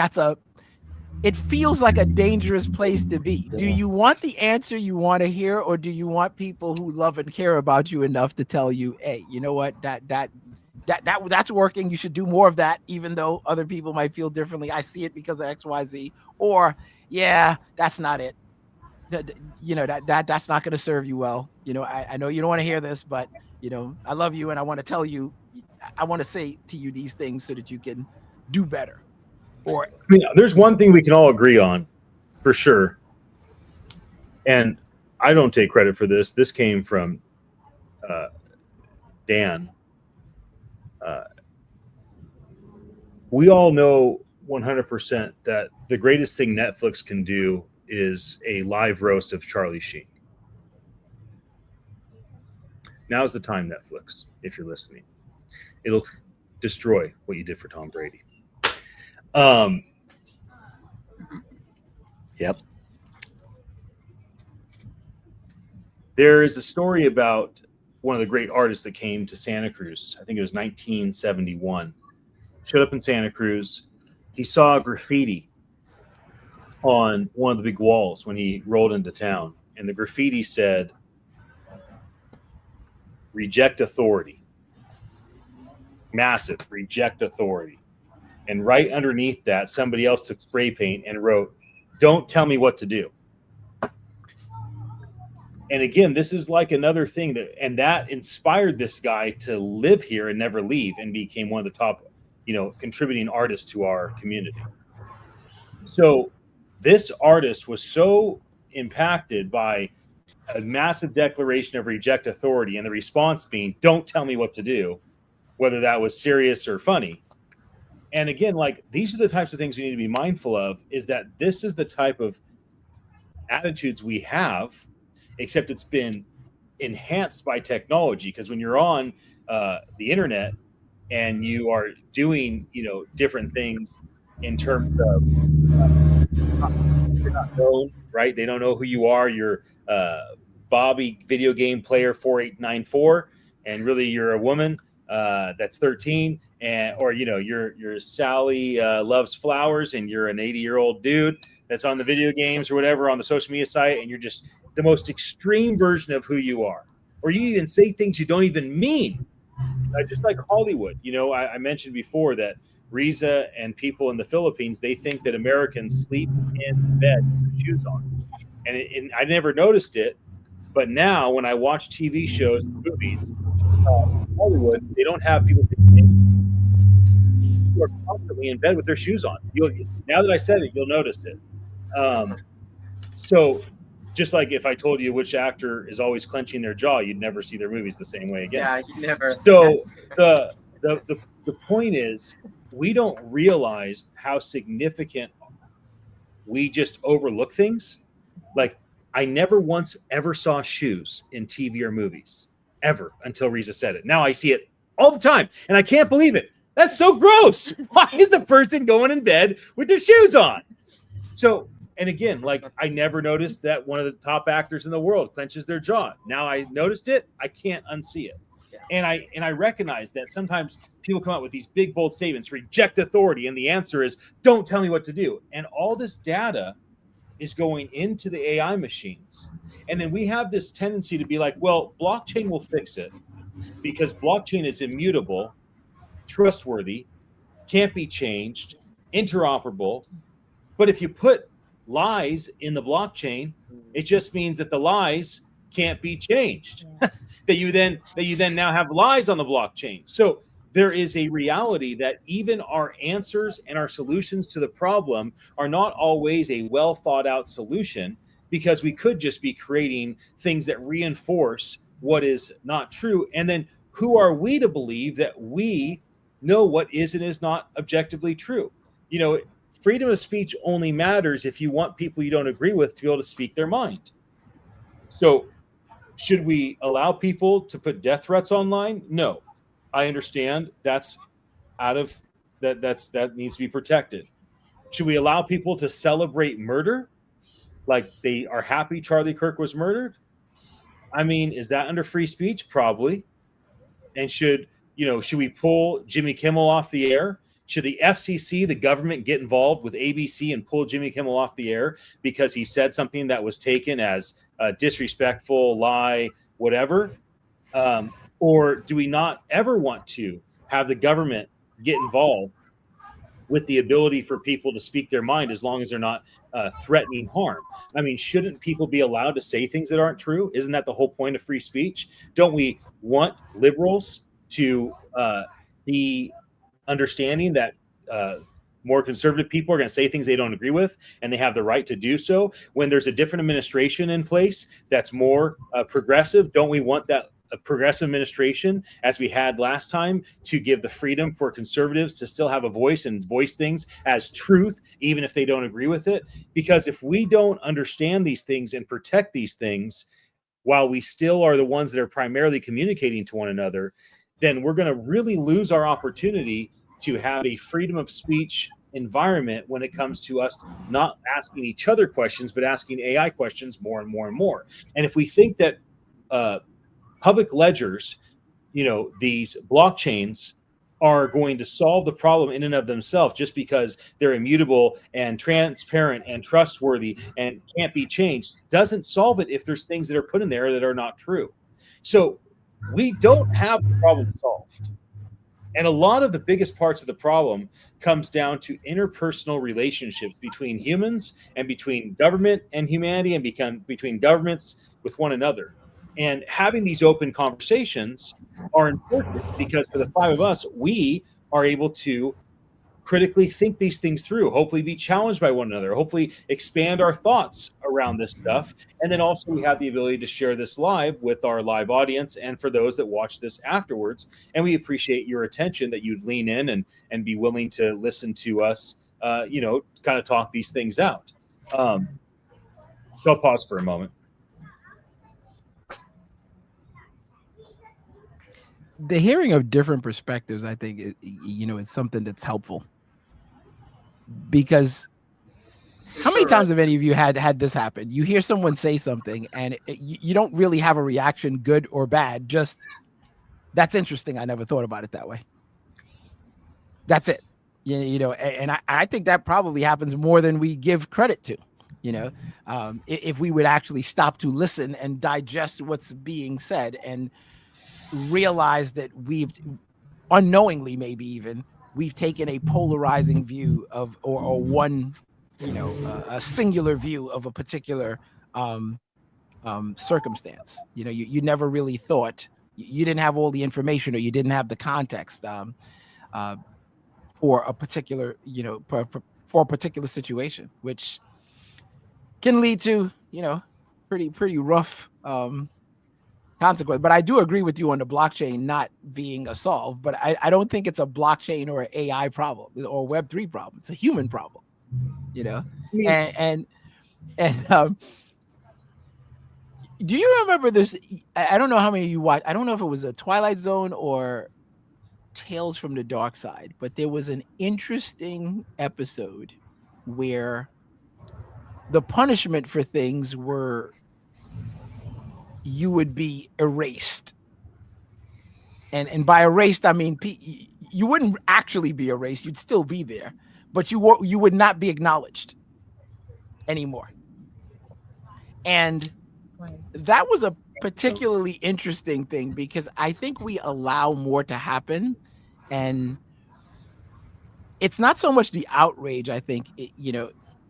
it feels like a dangerous place to be. Do you want the answer you want to hear, or do you want people who love and care about you enough to tell you, hey, you know what, that's working, you should do more of that, even though other people might feel differently, I see it because of XYZ, or yeah, that's not it, that's not going to serve you well. I know you don't want to hear this, but I love you, and I want to tell you, I want to say to you these things so that you can do better. Or there's one thing we can all agree on for sure, and I don't take credit for this. This came from Dan. We all know 100% that the greatest thing Netflix can do is a live roast of Charlie Sheen. Now's the time, Netflix, if you're listening. It'll destroy what you did for Tom Brady. Yep. There is a story about one of the great artists that came to Santa Cruz. I think it was 1971. Showed up in Santa Cruz. He saw graffiti on one of the big walls when he rolled into town. And the graffiti said, "Reject authority." Massive, "Reject authority." And right underneath that, somebody else took spray paint and wrote, "Don't tell me what to do." And again, this is like another thing that inspired this guy to live here and never leave, and became one of the top, contributing artists to our community. So this artist was so impacted by a massive declaration of reject authority, and the response being, "Don't tell me what to do," whether that was serious or funny. And again, like, these are the types of things we need to be mindful of, is that this is the type of attitudes we have, except it's been enhanced by technology. Because when you're on the internet and you are doing, different things in terms of you're not known, right? They don't know who you are. You're Bobby video game player 4894, and really you're a woman that's 13, or you're Sally loves flowers, and you're an 80-year-old dude. that's on the video games or whatever on the social media site, and you're just the most extreme version of who you are, or you even say things you don't even mean, just like Hollywood. I mentioned before that Riza and people in the Philippines, they think that Americans sleep in bed with shoes on, and I never noticed it, but now when I watch TV shows and movies, Hollywood, they don't have people who are constantly in bed with their shoes on. Now that I said it, you'll notice it. So just like if I told you which actor is always clenching their jaw, you'd never see their movies the same way again. Yeah, you never. So the point is, we don't realize how significant we just overlook things. Like, I never once ever saw shoes in TV or movies, ever, until Riza said it. Now I see it all the time, and I can't believe it. That's so gross. Why is the person going in bed with their shoes on? So, and again, like, I never noticed that one of the top actors in the world clenches their jaw. Now I noticed it. I can't unsee it. And I recognize that sometimes people come out with these big, bold statements, reject authority, and the answer is, don't tell me what to do. And all this data is going into the AI machines. And then we have this tendency to be like, well, blockchain will fix it because blockchain is immutable, trustworthy, can't be changed, interoperable. But if you put lies in the blockchain, it just means that the lies can't be changed. that you then now have lies on the blockchain. So there is a reality that even our answers and our solutions to the problem are not always a well thought out solution, because we could just be creating things that reinforce what is not true. And then who are we to believe that we know what is and is not objectively true? Freedom of speech only matters if you want people you don't agree with to be able to speak their mind. So should we allow people to put death threats online? No. I understand that needs to be protected. Should we allow people to celebrate murder like they are happy Charlie Kirk was murdered? I mean, is that under free speech? Probably. And should we pull Jimmy Kimmel off the air? Should the FCC, the government, get involved with ABC and pull Jimmy Kimmel off the air because he said something that was taken as disrespectful, lie, whatever? Or do we not ever want to have the government get involved with the ability for people to speak their mind as long as they're not threatening harm? I mean, shouldn't people be allowed to say things that aren't true? Isn't that the whole point of free speech? Don't we want liberals to be understanding that more conservative people are going to say things they don't agree with, and they have the right to do so? When there's a different administration in place that's more progressive, don't we want that a progressive administration, as we had last time, to give the freedom for conservatives to still have a voice and voice things as truth, even if they don't agree with it? Because if we don't understand these things and protect these things, while we still are the ones that are primarily communicating to one another, then we're going to really lose our opportunity to have a freedom of speech environment when it comes to us not asking each other questions, but asking AI questions more and more and more. And if we think that public ledgers, these blockchains, are going to solve the problem in and of themselves just because they're immutable and transparent and trustworthy and can't be changed, doesn't solve it if there's things that are put in there that are not true. So we don't have the problem solved. And a lot of the biggest parts of the problem comes down to interpersonal relationships between humans and between government and humanity and between governments with one another. And having these open conversations are important because for the five of us, we are able to critically think these things through, hopefully be challenged by one another, hopefully expand our thoughts around this stuff. And then also we have the ability to share this live with our live audience and for those that watch this afterwards. And we appreciate your attention, that you'd lean in and be willing to listen to us, kind of talk these things out. So I'll pause for a moment. The hearing of different perspectives, I think, is something that's helpful. Because how many times have any of you had this happen? You hear someone say something and you don't really have a reaction, good or bad. Just, that's interesting. I never thought about it that way. That's it. And I think that probably happens more than we give credit to. If we would actually stop to listen and digest what's being said and realize that we've unknowingly, maybe even, we've taken a polarizing view of, or one, a singular view of a particular circumstance. You never really thought, you didn't have all the information, or you didn't have the context for a particular, for a particular situation, which can lead to, pretty rough consequence. But I do agree with you on the blockchain not being a solve, but I don't think it's a blockchain or an AI problem or Web3 problem. It's a human problem, and do you remember this? I don't know how many of you watched. I don't know if it was a Twilight Zone or Tales from the Dark Side, but there was an interesting episode where the punishment for things were you would be erased. And by erased, I mean you wouldn't actually be erased. You'd still be there, but you would not be acknowledged anymore. And that was a particularly interesting thing, because I think we allow more to happen, and it's not so much the outrage. I think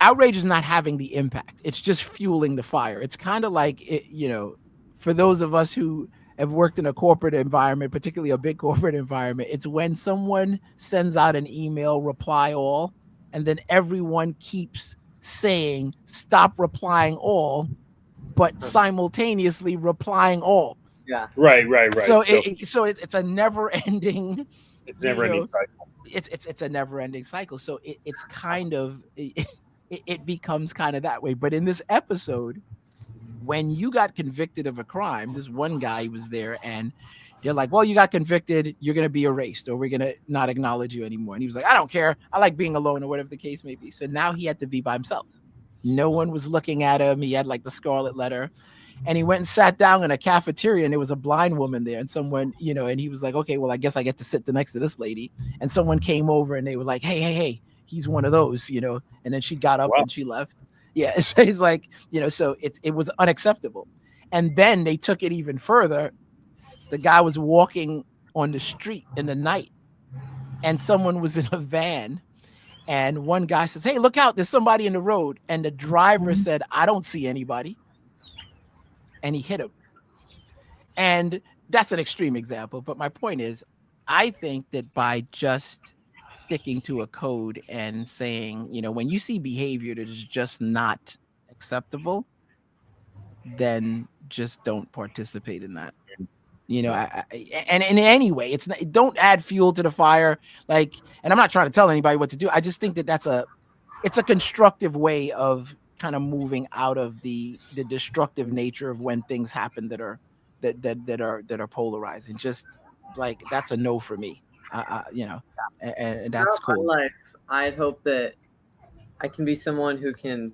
outrage is not having the impact. It's just fueling the fire. It's kind of like for those of us who have worked in a corporate environment, particularly a big corporate environment, it's when someone sends out an email, reply all, and then everyone keeps saying stop replying all, but simultaneously replying all. Yeah. Right. So it's a never-ending. It's never-ending cycle. It's a never-ending cycle. So it's kind of it becomes kind of that way. But in this episode, when you got convicted of a crime, this one guy was there, and they're like, "Well, you got convicted. You're gonna be erased, or we're gonna not acknowledge you anymore." And he was like, "I don't care. I like being alone," or whatever the case may be. So now he had to be by himself. No one was looking at him. He had like the scarlet letter, and he went and sat down in a cafeteria, and there was a blind woman there, and someone, and he was like, "Okay, well, I guess I get to sit next to this lady." And someone came over, and they were like, hey, he's one of those, and then she got up and she left. Yeah, so he's like, so it was unacceptable. And then they took it even further. The guy was walking on the street in the night, and someone was in a van. And one guy says, "Hey, look out, there's somebody in the road." And the driver said, "I don't see anybody." And he hit him. And that's an extreme example. But my point is, I think that by just sticking to a code and saying, when you see behavior that is just not acceptable, then just don't participate in that. And in any way, it's not, don't add fuel to the fire. And I'm not trying to tell anybody what to do. I just think that it's a constructive way of kind of moving out of the destructive nature of when things happen that are polarizing. Just like, that's a no for me. And that's cool. My life, I'd hope that I can be someone who can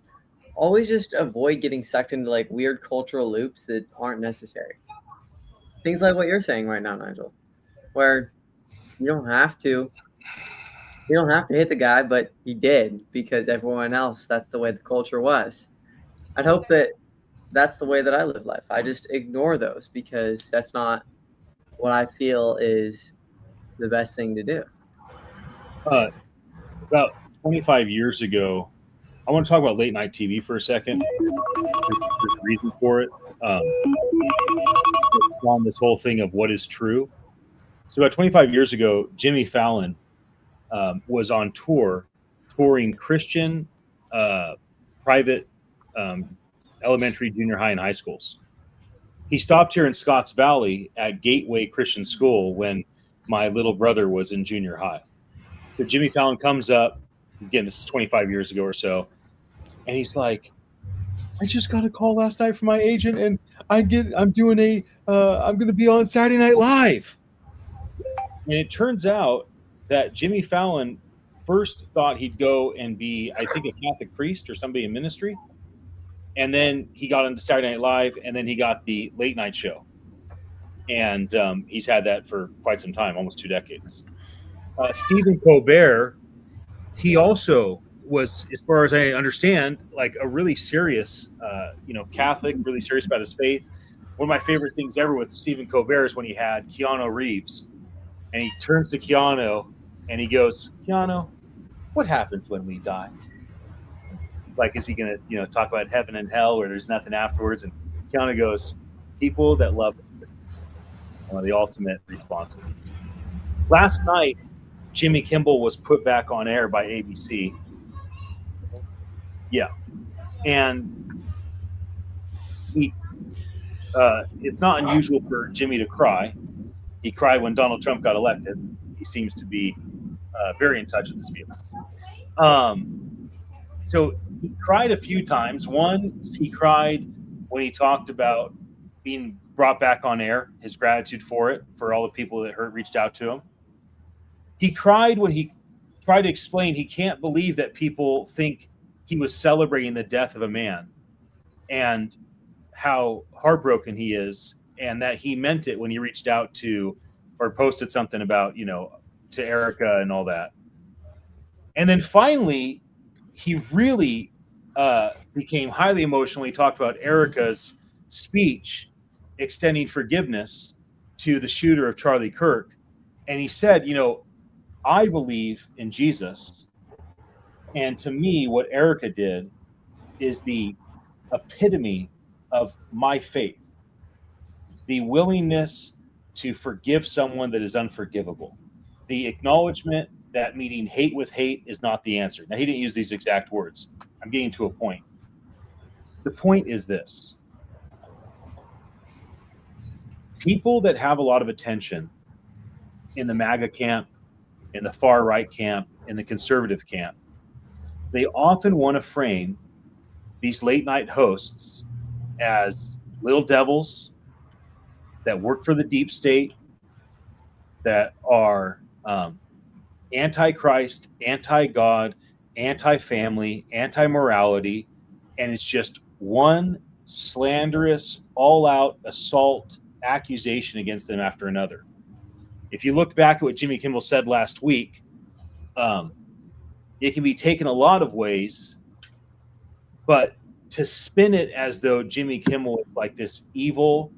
always just avoid getting sucked into like weird cultural loops that aren't necessary. Things like what you're saying right now, Nigel, where you don't have to hit the guy, but he did because everyone else, that's the way the culture was. I'd hope that that's the way that I live life. I just ignore those because that's not what I feel is the best thing to do. About 25 years ago, I want to talk about late night TV for a second. There's a reason for it. On this whole thing of what is true. So about 25 years ago, Jimmy Fallon was on touring Christian private elementary, junior high, and high schools. He stopped here in Scotts Valley at Gateway Christian School when my little brother was in junior high. So Jimmy Fallon comes up, again, this is 25 years ago or so, and he's like, "I just got a call last night from my agent, and I'm going to be on Saturday Night Live." And it turns out that Jimmy Fallon first thought he'd go and be, I think, a Catholic priest or somebody in ministry. And then he got into Saturday Night Live, and then he got the late night show. And he's had that for quite some time, almost 2 decades. Stephen Colbert he also was, as far as I understand, like a really serious, Catholic, really serious about his faith. One of my favorite things ever with Stephen Colbert is when he had Keanu Reeves, and he turns to Keanu and he goes, "Keanu, what happens when we die?" Like, is he going to, talk about heaven and hell where there's nothing afterwards? And Keanu goes, "People that love us." One of the ultimate responses. Last night, Jimmy Kimmel was put back on air by ABC. Yeah. And it's not unusual for Jimmy to cry. He cried when Donald Trump got elected. He seems to be very in touch with his feelings. So he cried a few times. Once he cried when he talked about being brought back on air, his gratitude for it, for all the people that reached out to him. He cried when he tried to explain he can't believe that people think he was celebrating the death of a man and how heartbroken he is, and that he meant it when he reached out to or posted something about, to Erica and all that. And then finally, he really became highly emotional. He talked about Erica's speech extending forgiveness to the shooter of Charlie Kirk. And he said, I believe in Jesus. And to me, what Erica did is the epitome of my faith, the willingness to forgive someone that is unforgivable, the acknowledgement that meeting hate with hate is not the answer. Now, he didn't use these exact words. I'm getting to a point. The point is this. People that have a lot of attention in the MAGA camp, in the far right camp, in the conservative camp, they often want to frame these late night hosts as little devils that work for the deep state, that are anti-Christ, anti-God, anti-family, anti-morality, and it's just one slanderous, all-out assault accusation against them after another. If you look back at what Jimmy Kimmel said last week, it can be taken a lot of ways, but to spin it as though Jimmy Kimmel is like this evil,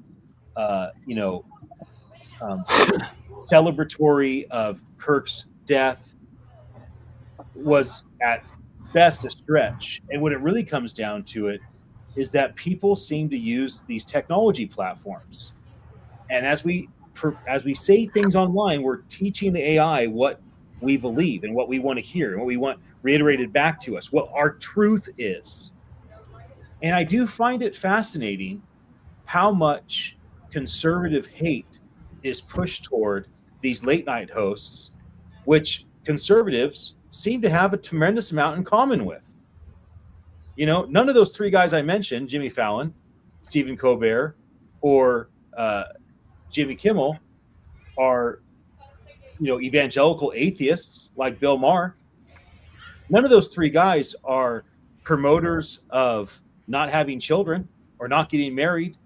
celebratory of Kirk's death was at best a stretch. And what it really comes down to it is that people seem to use these technology platforms. And as we say things online, we're teaching the AI what we believe and what we want to hear and what we want reiterated back to us, what our truth is. And I do find it fascinating how much conservative hate is pushed toward these late night hosts, which conservatives seem to have a tremendous amount in common with. None of those three guys I mentioned, Jimmy Fallon, Stephen Colbert, or Jimmy Kimmel, are evangelical atheists like Bill Maher. None of those three guys are promoters of not having children or not getting married.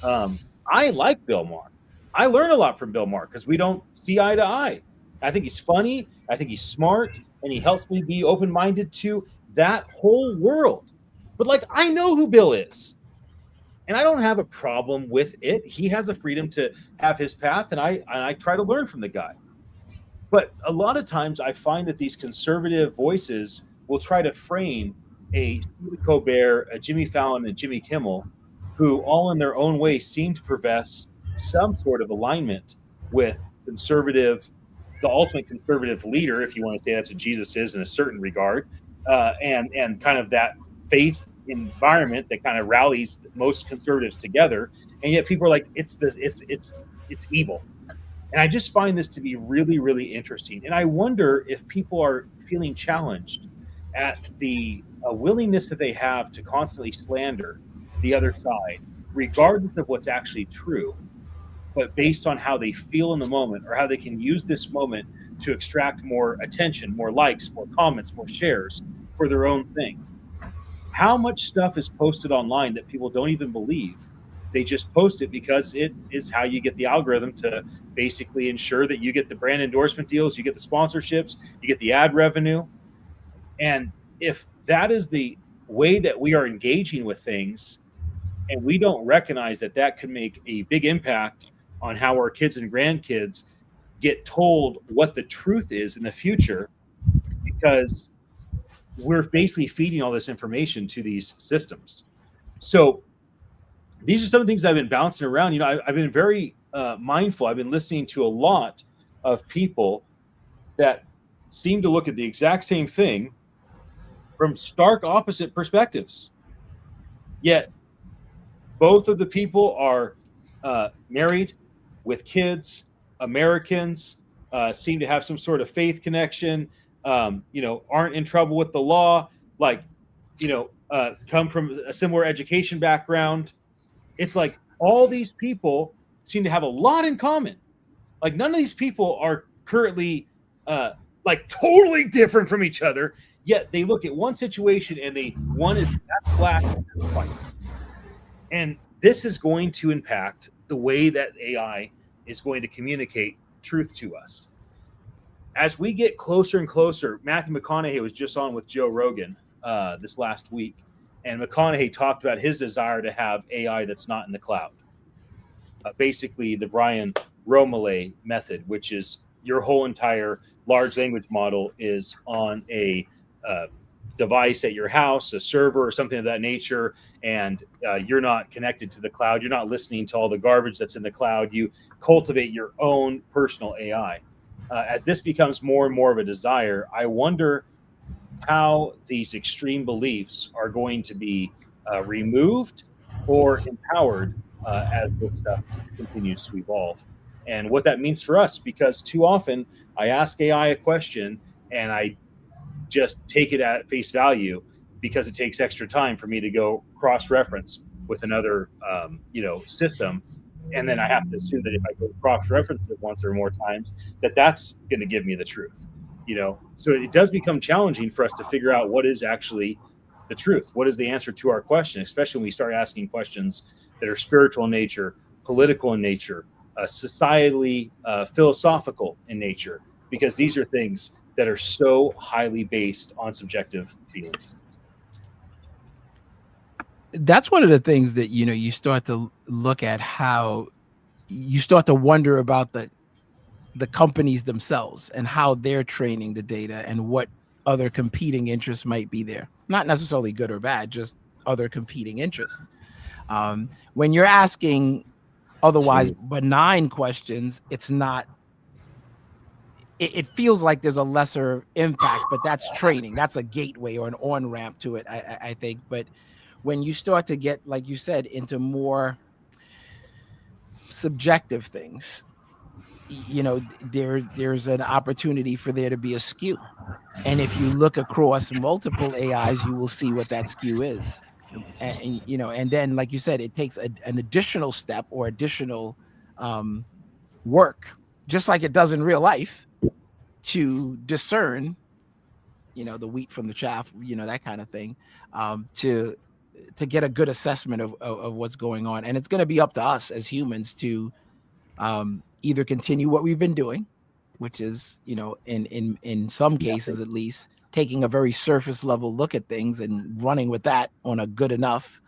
I like Bill Maher. I learn a lot from Bill Maher because we don't see eye to eye. I think he's funny. I think he's smart, and he helps me be open-minded to that whole world. But I know who Bill is, and I don't have a problem with it. He has the freedom to have his path, and I try to learn from the guy. But a lot of times I find that these conservative voices will try to frame a Stephen Colbert, a Jimmy Fallon, and Jimmy Kimmel, who all in their own way seem to profess some sort of alignment with the ultimate conservative leader, if you want to say that's what Jesus is in a certain regard, and kind of that faith environment that kind of rallies most conservatives together. And yet people are like, it's evil. And I just find this to be really, really interesting. And I wonder if people are feeling challenged at the willingness that they have to constantly slander the other side, regardless of what's actually true, but based on how they feel in the moment or how they can use this moment to extract more attention, more likes, more comments, more shares for their own thing. How much stuff is posted online that people don't even believe? They just post it because it is how you get the algorithm to basically ensure that you get the brand endorsement deals, you get the sponsorships, you get the ad revenue. And if that is the way that we are engaging with things, and we don't recognize that that could make a big impact on how our kids and grandkids get told what the truth is in the future, because we're basically feeding all this information to these systems. So these are some of the things I've been bouncing around. I've been very mindful. I've been listening to a lot of people that seem to look at the exact same thing from stark opposite perspectives. Yet both of the people are married with kids, Americans, seem to have some sort of faith connection, aren't in trouble with the law, come from a similar education background. It's like all these people seem to have a lot in common. Like none of these people are currently totally different from each other, yet they look at one situation and one is that black and white. And this is going to impact the way that AI is going to communicate truth to us. As we get closer and closer, Matthew McConaughey was just on with Joe Rogan this last week, and McConaughey talked about his desire to have AI that's not in the cloud. Basically, the Brian Romale method, which is your whole entire large language model is on a device at your house, a server or something of that nature, and you're not connected to the cloud. You're not listening to all the garbage that's in the cloud. You cultivate your own personal AI. As this becomes more and more of a desire, I wonder how these extreme beliefs are going to be removed or empowered as this stuff continues to evolve. And what that means for us, because too often I ask AI a question and I just take it at face value because it takes extra time for me to go cross-reference with another, system. And then I have to assume that if I go cross-reference it once or more times, that's going to give me the truth, So it does become challenging for us to figure out what is actually the truth. What is the answer to our question, especially when we start asking questions that are spiritual in nature, political in nature, societally, philosophical in nature, because these are things that are so highly based on subjective feelings. That's one of the things that, you start to look at how you start to wonder about the companies themselves and how they're training the data and what other competing interests might be there. Not necessarily good or bad, just other competing interests. When you're asking otherwise benign questions, it feels like there's a lesser impact, but that's training. That's a gateway or an on-ramp to it, I think. But when you start to get, like you said, into more subjective things, there's an opportunity for there to be a skew. And if you look across multiple AIs, you will see what that skew is. And then, like you said, it takes an additional step or additional work, just like it does in real life, to discern, the wheat from the chaff, that kind of thing, to get a good assessment of what's going on. And it's going to be up to us as humans to either continue what we've been doing, which is, in some cases at least, taking a very surface level look at things and running with that on a good enough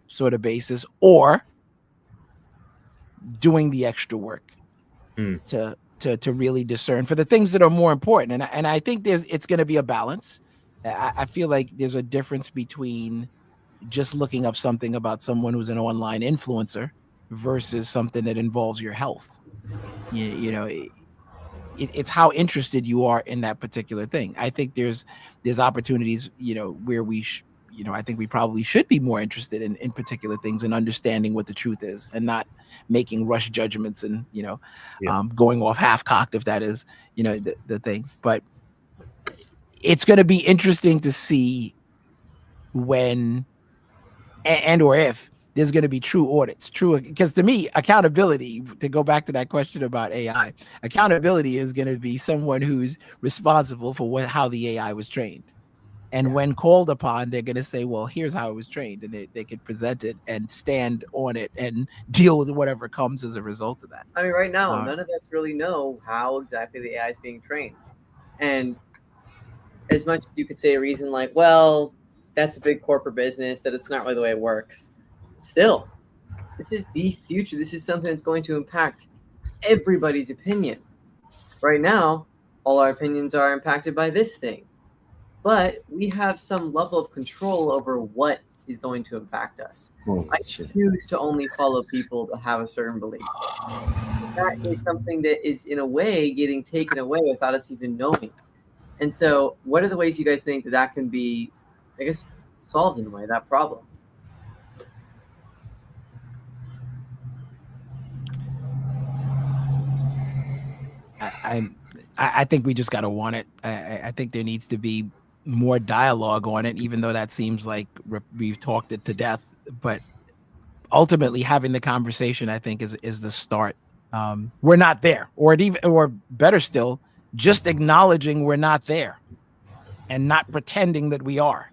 sort of basis, or doing the extra work to really discern for the things that are more important. And I think it's going to be a balance. I feel like there's a difference between just looking up something about someone who's an online influencer versus something that involves your health. It's how interested you are in that particular thing. I think there's opportunities, where I think we probably should be more interested in particular things and understanding what the truth is, and not making rush judgments and, going off half-cocked, if that is, the thing. But it's going to be interesting to see when and or if there's going to be true audits, because to me, accountability, to go back to that question about AI, accountability is going to be someone who's responsible for how the AI was trained. And when called upon, they're going to say, well, here's how it was trained. And they could present it and stand on it and deal with whatever comes as a result of that. I mean, right now, none of us really know how exactly the AI is being trained. And as much as you could say a reason like, well, that's a big corporate business, that it's not really the way it works. Still, this is the future. This is something that's going to impact everybody's opinion. Right now, all our opinions are impacted by this thing. But we have some level of control over what is going to impact us. I choose to only follow people that have a certain belief. That is something that is, in a way, getting taken away without us even knowing. And so, what are the ways you guys think that that can be, I guess, solved in a way, that problem? I think we just got to want it. I think there needs to be more dialogue on it, even though that seems like we've talked it to death. But ultimately, having the conversation, I think, is the start. We're not there, or better still, just acknowledging we're not there, and not pretending that we are.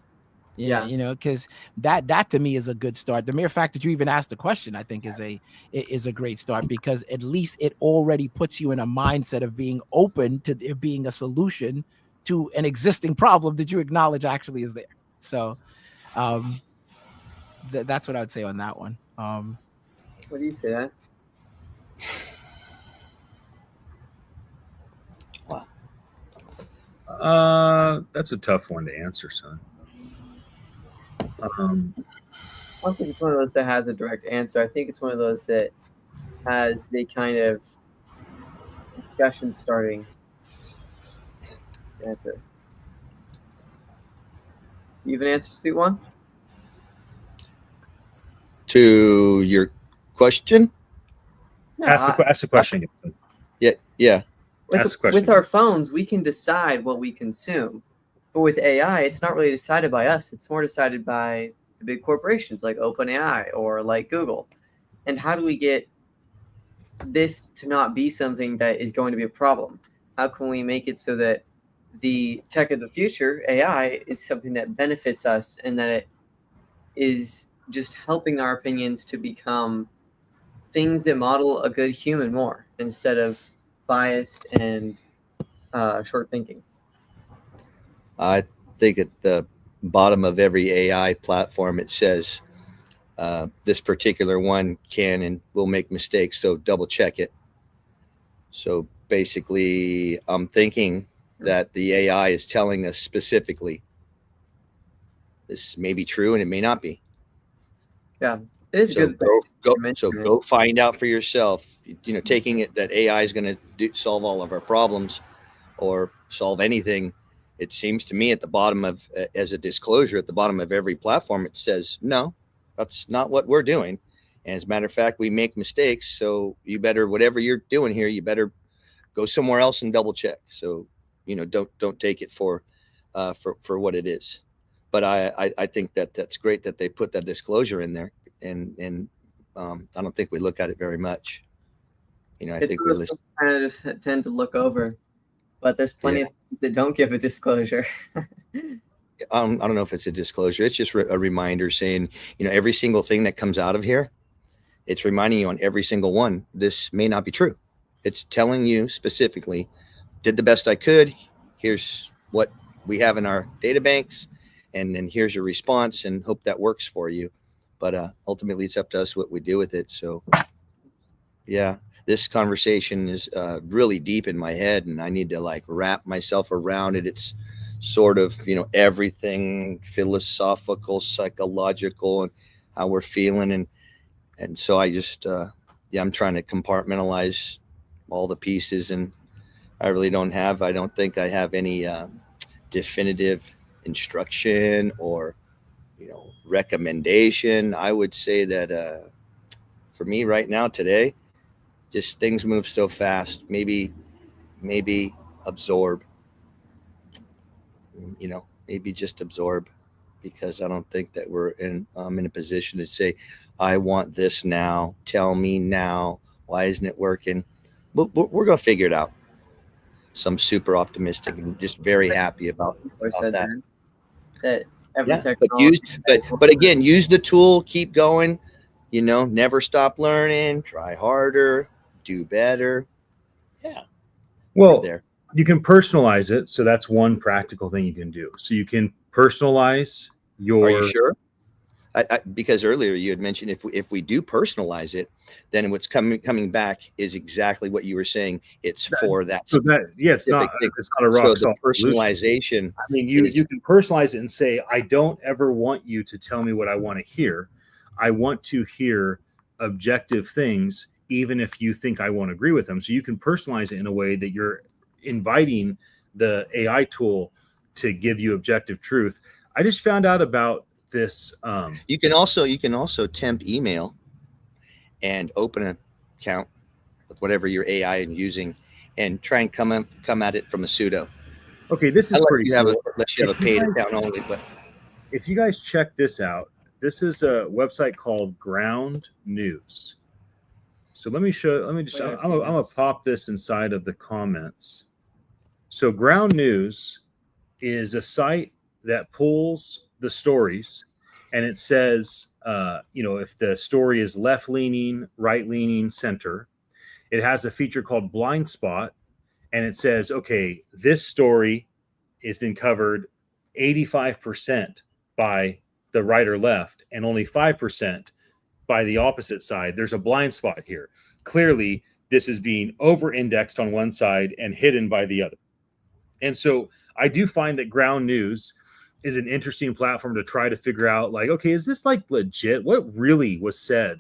Yeah. You know, because that to me is a good start. The mere fact that you even asked the question, I think, is a great start, because at least it already puts you in a mindset of being open to there being a solution to an existing problem that you acknowledge actually is there. So that's what I would say on that one. What do you say, that? That's a tough one to answer, son. I don't think it's one of those that has a direct answer. I think it's one of those that has the kind of discussion starting answer. You have an answer, Sweet One? To your question? No, Ask the question again. Yeah. With our phones, we can decide what we consume. But with AI, it's not really decided by us. It's more decided by the big corporations like OpenAI or like Google. And how do we get this to not be something that is going to be a problem? How can we make it so that the tech of the future, AI, is something that benefits us and that it is just helping our opinions to become things that model a good human more instead of biased and short thinking? I think at the bottom of every AI platform, it says this particular one can and will make mistakes, so double check it. So basically, I'm thinking that the AI is telling us specifically this may be true and it may not be. Yeah, it is So good. go find out for yourself. You know, taking it that AI is going to solve all of our problems or solve anything. It seems to me at the bottom of, as a disclosure, at the bottom of every platform, it says, no, that's not what we're doing. And as a matter of fact, we make mistakes. So you better, whatever you're doing here, you better go somewhere else and double check. So, you know, don't take it for what it is. But I think that's great that they put that disclosure in there. And I don't think we look at it very much. You know, I think we kind of just tend to look over. But there's plenty of things that don't give a disclosure. I don't know if it's a disclosure. It's just a reminder saying, you know, every single thing that comes out of here, it's reminding you on every single one, this may not be true. It's telling you specifically, did the best I could. Here's what we have in our data banks. And then here's your response, and hope that works for you. But ultimately, it's up to us what we do with it. So, yeah. This conversation is really deep in my head, and I need to like wrap myself around it. It's sort of, you know, everything philosophical, psychological, and how we're feeling. And so I just, I'm trying to compartmentalize all the pieces, and I don't think I have any definitive instruction or, you know, recommendation. I would say that for me right now, today, just things move so fast. Maybe absorb, you know, maybe just absorb, because I don't think that we're in a position to say, I want this now. Tell me now. Why isn't it working? We're going to figure it out. So I'm super optimistic and just very happy about that. That every Yeah, technology. but again, use the tool, keep going, you know, never stop learning, try harder, do better. Yeah. Well, there. You can personalize it. So that's one practical thing you can do. So you can personalize your. Are you sure? Because earlier you had mentioned if we do personalize it, then what's coming back is exactly what you were saying. It's for that. So that it's not a rock. So the personalization. I mean, you can personalize it and say, I don't ever want you to tell me what I want to hear. I want to hear objective things, even if you think I won't agree with them. So you can personalize it in a way that you're inviting the AI tool to give you objective truth. I just found out about this. You can also temp email and open an account with whatever your AI is using and try and come at it from a pseudo. Okay, this is pretty cool. Unless you have a paid account only. But if you guys check this out, this is a website called Ground News. So let me just I'm gonna pop this inside of the comments. So Ground News is a site that pulls the stories, and it says, if the story is left leaning, right leaning, center, it has a feature called Blind Spot, and it says, okay, this story has been covered 85% by the right or left, and only 5% by the opposite side. There's a blind spot here. Clearly, this is being over-indexed on one side and hidden by the other. And so I do find that Ground News is an interesting platform to try to figure out, like, okay, is this like legit? What really was said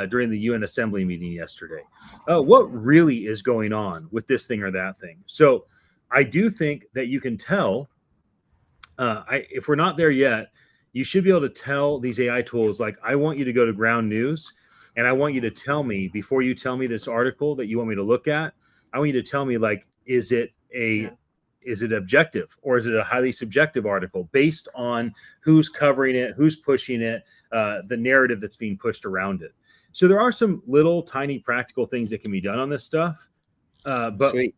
during the UN Assembly meeting yesterday? What really is going on with this thing or that thing? So I do think that you can tell, if we're not there yet, you should be able to tell these AI tools, like, I want you to go to Ground News, and I want you to tell me, before you tell me this article that you want me to look at, I want you to tell me, like, is it objective, or is it a highly subjective article based on who's covering it, who's pushing it, the narrative that's being pushed around it? So there are some little tiny practical things that can be done on this stuff, but Sweet.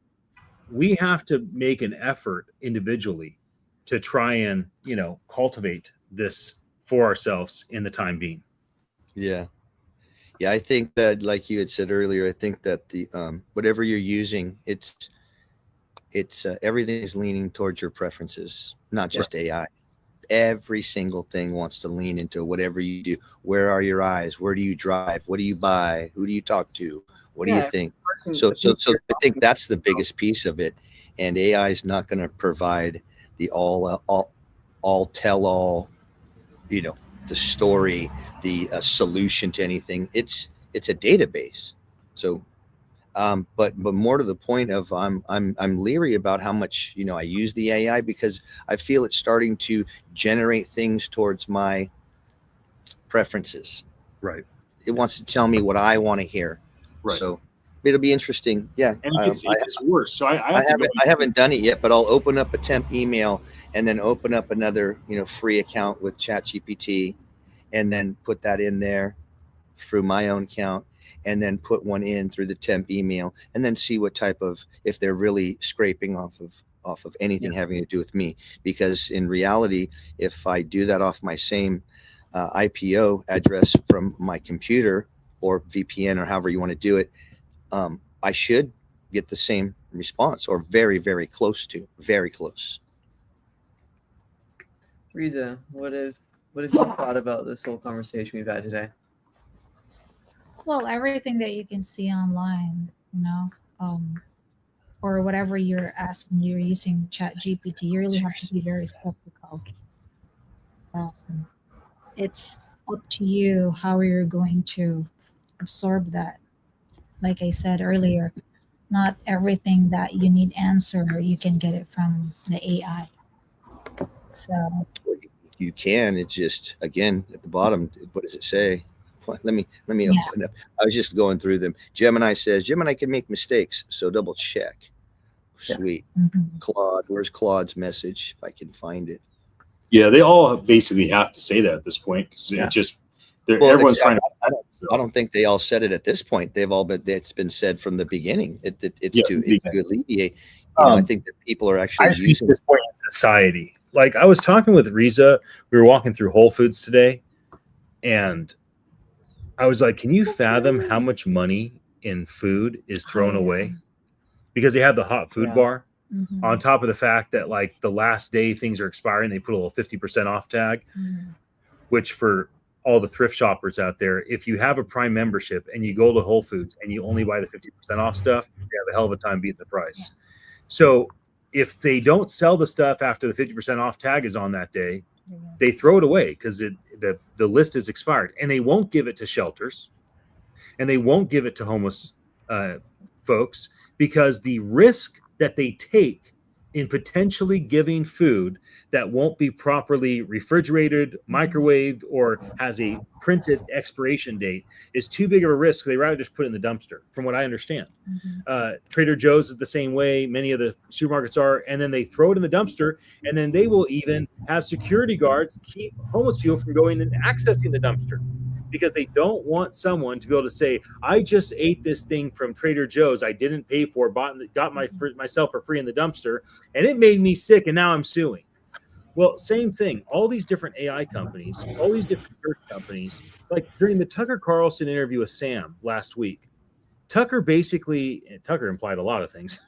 We have to make an effort individually to try and, cultivate this for ourselves in the time being. Yeah. I think that, like you had said earlier, I think that the whatever you're using, it's everything is leaning towards your preferences, not just AI. Every single thing wants to lean into whatever you do. Where are your eyes? Where do you drive? What do you buy? Who do you talk to? What do you think? So I think that's the biggest piece of it. And AI is not going to provide the all tell all, the story, the solution to anything. It's a database. So, but more to the point of I'm leery about how much I use the AI, because I feel it's starting to generate things towards my preferences. Right. It wants to tell me what I want to hear. Right. So it'll be interesting. Yeah. And it gets worse. So I haven't done it yet, but I'll open up a temp email and then open up another, free account with ChatGPT, and then put that in there through my own account, and then put one in through the temp email, and then see what type of, if they're really scraping off of anything having to do with me. Because in reality, if I do that off my same IPO address from my computer or VPN or however you want to do it, I should get the same response, or very, very close to, very close. Riza, what have you thought about this whole conversation we've had today? Well, everything that you can see online, or whatever you're asking, you're using ChatGPT, you really have to be very skeptical. It's up to you how you're going to absorb that. Like I said earlier, not everything that you need answer, you can get it from the AI. So You can. It's just, again, at the bottom, what does it say? Let me open up. I was just going through them. Gemini says Gemini can make mistakes, so double check. Sweet. Mhm. Claude, where's Claude's message? If I can find it. Yeah, they all basically have to say that at this point, because it just everyone's trying to. I don't think they all said it at this point. It's been said from the beginning. It's to alleviate. I think that people are actually using this point in society. Like, I was talking with Riza, we were walking through Whole Foods today, and I was like, can you fathom how much money in food is thrown away? Because they have the hot food bar, Mhm. On top of the fact that like the last day things are expiring, they put a little 50% off tag, Mhm. which for all the thrift shoppers out there, if you have a Prime membership and you go to Whole Foods and you only buy the 50% off stuff, you have a hell of a time beating the price. So if they don't sell the stuff after the 50% off tag is on that day, they throw it away because the list is expired, and they won't give it to shelters, and they won't give it to homeless folks, because the risk that they take in potentially giving food that won't be properly refrigerated, microwaved, or has a printed expiration date is too big of a risk. They rather just put it in the dumpster, from what I understand. Trader Joe's is the same way. Many of the supermarkets are, and then they throw it in the dumpster, and then they will even have security guards keep homeless people from going and accessing the dumpster, because they don't want someone to be able to say, I just ate this thing from Trader Joe's I didn't pay for, got myself for free in the dumpster, and it made me sick, and now I'm suing. Well, same thing. All these different AI companies, all these different search companies, like during the Tucker Carlson interview with Sam last week, Tucker implied a lot of things.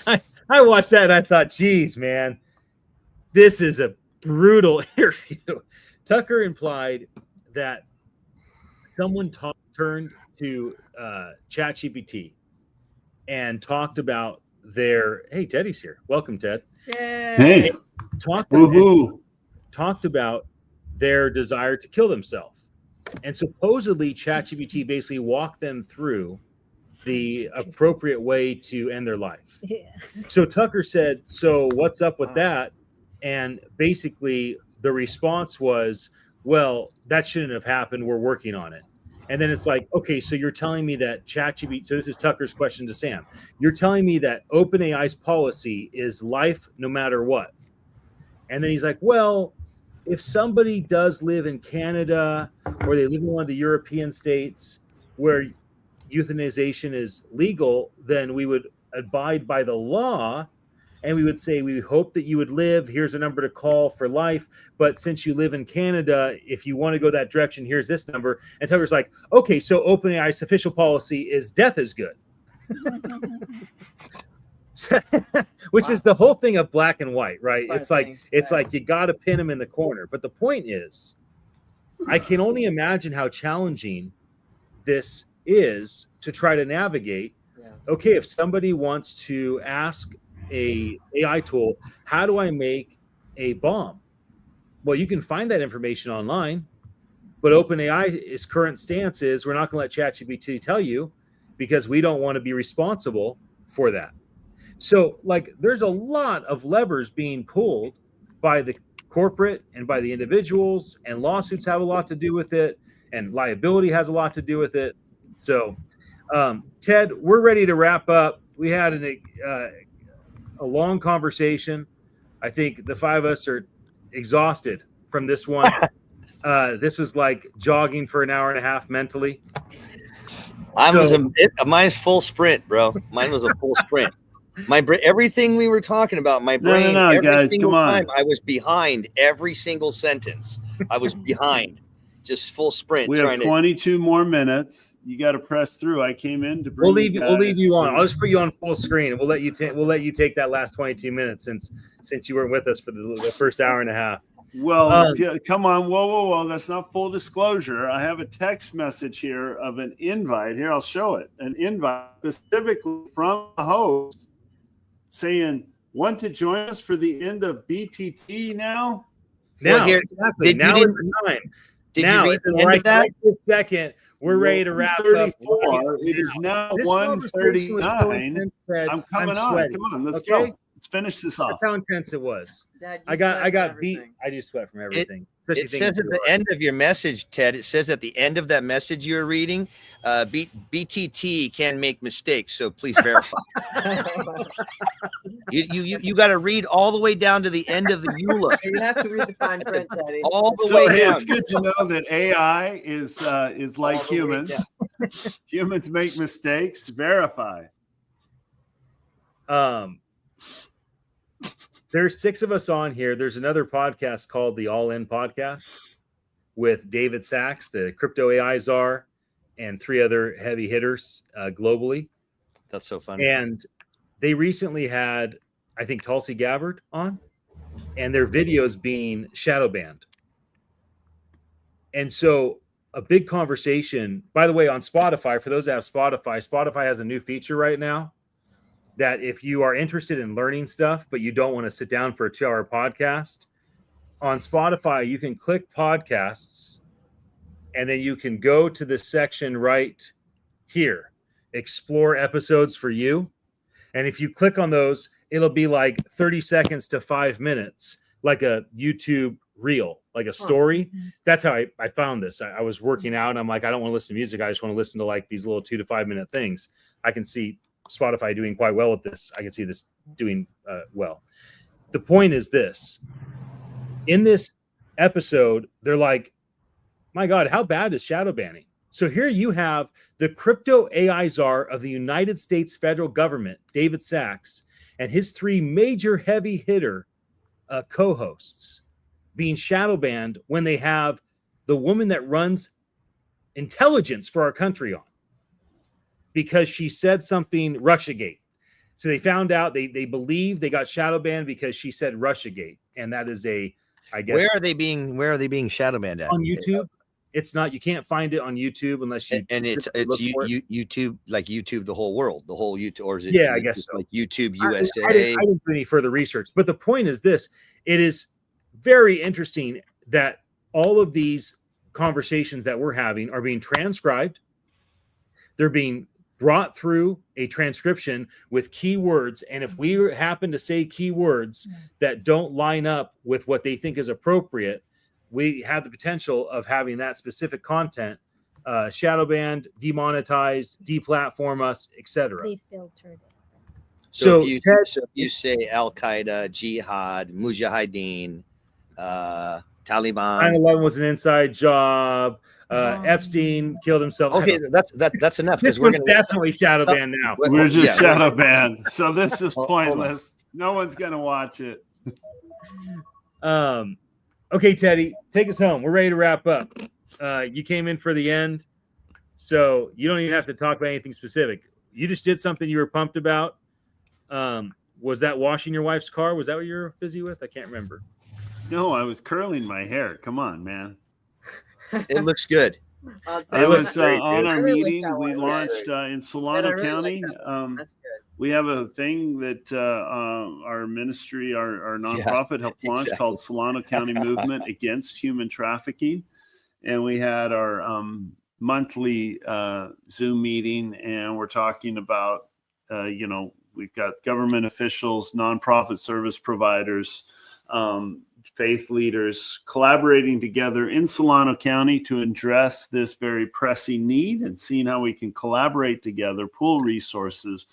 I watched that and I thought, geez, man, this is a brutal interview. Tucker implied that someone turned to ChatGPT and talked about hey, Teddy's here. Welcome, Ted. Hey, Talked about their desire to kill themselves. And supposedly ChatGPT basically walked them through the appropriate way to end their life. So Tucker said, so what's up with that? And basically the response was, well, that shouldn't have happened. We're working on it. And then it's like, okay, so you're telling me that ChatGPT, so this is Tucker's question to Sam. You're telling me that OpenAI's policy is life no matter what. And then he's like, well, if somebody does live in Canada or they live in one of the European states where euthanization is legal, then we would abide by the law. And we would say, we hope that you would live. Here's a number to call for life. But since you live in Canada, if you want to go that direction, here's this number. And Tucker's like, okay, so OpenAI's official policy is death is good. Which is the whole thing of black and white, right? It's like you got to pin them in the corner. But the point is, I can only imagine how challenging this is to try to navigate. Okay, if somebody wants to ask a AI tool, how do I make a bomb? Well, you can find that information online, but OpenAI's current stance is we're not going to let ChatGPT tell you because we don't want to be responsible for that. So, like, there's a lot of levers being pulled by the corporate and by the individuals, and lawsuits have a lot to do with it, and liability has a lot to do with it. So, Ted, we're ready to wrap up. We had a long conversation. I think the five of us are exhausted from this one. This was like jogging for an hour and a half mentally. Mine's full sprint, bro. Mine was a full sprint. Everything we were talking about, my brain, every single time I was behind every single sentence. I was behind, just full sprint. We have 22 more minutes. You got to press through. I came in to bring. We'll leave you on. I'll just put you on full screen, and we'll let you take that last 22 minutes since you weren't with us for the first hour and a half. Well, come on, whoa! That's not full disclosure. I have a text message here of an invite. Here, I'll show it. An invite specifically from the host saying, "Want to join us for the end of BTT now?" Now, exactly. Now is the time. Did you read the end of that? Right this second, we're ready to wrap up. It is now 1:39. I'm coming on. sweaty. Come on, let's go. Let's finish this off. That's how intense it was. Dad, I got beat. I do sweat from everything. It says at the end of your message, Ted, it says at the end of that message you're reading, BTT can make mistakes, so please verify. You got to read all the way down to the end of the EULA. You have to read the fine print, Teddy. All the way down. It's good to know that AI is like humans. Humans make mistakes. Verify. There's 6 of us on here. There's another podcast called the All In Podcast with David Sachs, the crypto AI czar, and 3 other heavy hitters globally. That's so funny. And they recently had, I think, Tulsi Gabbard on, and their videos being shadow banned. And so a big conversation, by the way, on Spotify, for those that have Spotify has a new feature right now that if you are interested in learning stuff, but you don't want to sit down for a 2-hour podcast, on Spotify, you can click podcasts and then you can go to the section right here, explore episodes for you. And if you click on those, it'll be like 30 seconds to 5 minutes, like a YouTube reel, like a story. That's how I found this. I was working out and I'm like, I don't want to listen to music. I just want to listen to like these little 2 to 5 minute things. I can see Spotify doing quite well with this. I can see this doing well. The point is this. In this episode, they're like, my God, how bad is shadow banning? So here you have the crypto AI czar of the United States federal government, David Sachs, and his 3 major heavy hitter co-hosts being shadow banned when they have the woman that runs intelligence for our country on, because she said something Russiagate. So they found out, they believe they got shadow banned because she said Russiagate. And that is I guess. Where are they being shadow banned at? On YouTube. It's not, you can't find it on YouTube unless you. And it's YouTube, like YouTube, the whole world, the whole YouTube, or is it? Yeah, I guess so. Like YouTube USA. I didn't do any further research, but the point is this: it is very interesting that all of these conversations that we're having are being transcribed. They're being brought through a transcription with keywords, and if we happen to say keywords that don't line up with what they think is appropriate, we have the potential of having that specific content shadow banned, demonetized, deplatform us, etc. They filtered it. So if you say Al Qaeda, Jihad, Mujahideen, Taliban. 9/11 was an inside job. Epstein killed himself. Okay, that's enough. This one's definitely shadow banned now. We're just shadow banned, so this is pointless. No one's gonna watch it. Okay, Teddy, take us home. We're ready to wrap up. You came in for the end, so you don't even have to talk about anything specific. You just did something you were pumped about. Was that washing your wife's car? Was that what you were busy with? I can't remember. No, I was curling my hair. Come on, man. It looks good. I was on our meeting. We launched in Solano County. That's good. We have a thing that our ministry, our nonprofit helped launch called Solano County Movement Against Human Trafficking. And we had our monthly Zoom meeting, and we're talking about, we've got government officials, nonprofit service providers, faith leaders collaborating together in Solano County to address this very pressing need, and seeing how we can collaborate together, pool resources,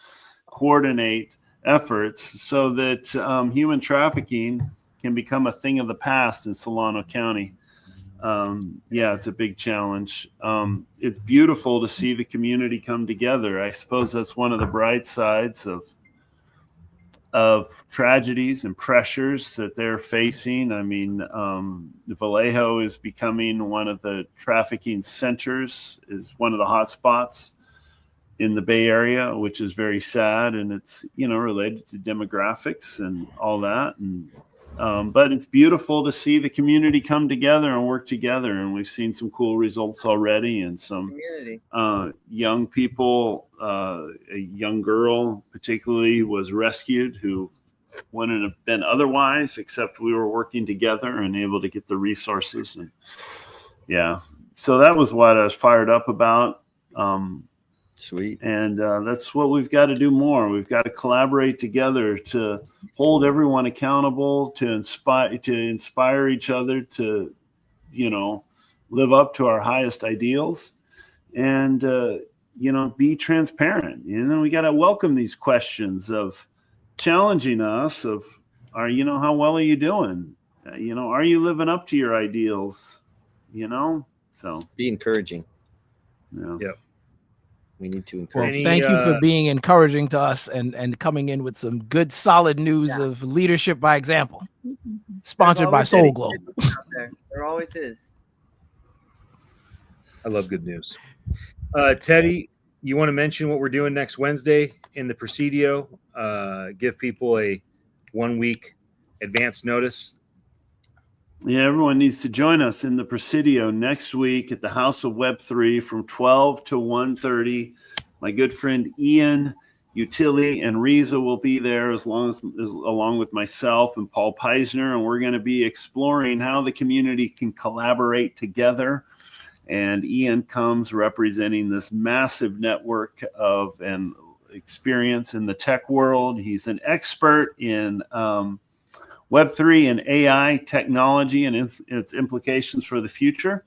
coordinate efforts so that human trafficking can become a thing of the past in Solano County. It's a big challenge. It's beautiful to see the community come together. I suppose that's one of the bright sides of tragedies and pressures that they're facing. I mean, Vallejo is becoming one of the trafficking centers, is one of the hot spots in the Bay Area, which is very sad. And it's, related to demographics and all that. And, but it's beautiful to see the community come together and work together. And we've seen some cool results already, and some young people, a young girl particularly was rescued who wouldn't have been otherwise, except we were working together and able to get the resources. And so that was what I was fired up about. Sweet. And that's what we've got to do more. We've got to collaborate together to hold everyone accountable, to inspire each other to, live up to our highest ideals, and, be transparent. We got to welcome these questions of challenging us of, how well are you doing? Are you living up to your ideals? So be encouraging. Yeah. Yep. We need to encourage. Thank you for being encouraging to us and coming in with some good, solid news of leadership by example. Sponsored by Soul Glow. There always is. I love good news. Teddy, you want to mention what we're doing next Wednesday in the Presidio? Give people a 1 week advance notice. Yeah, everyone needs to join us in the Presidio next week at the House of Web3 from 12 to 1:30. My good friend Ian, Utile, and Riza will be there along with myself and Paul Peisner, and we're going to be exploring how the community can collaborate together. And Ian comes representing this massive network of and experience in the tech world. He's an expert in Web3 and AI technology and its implications for the future.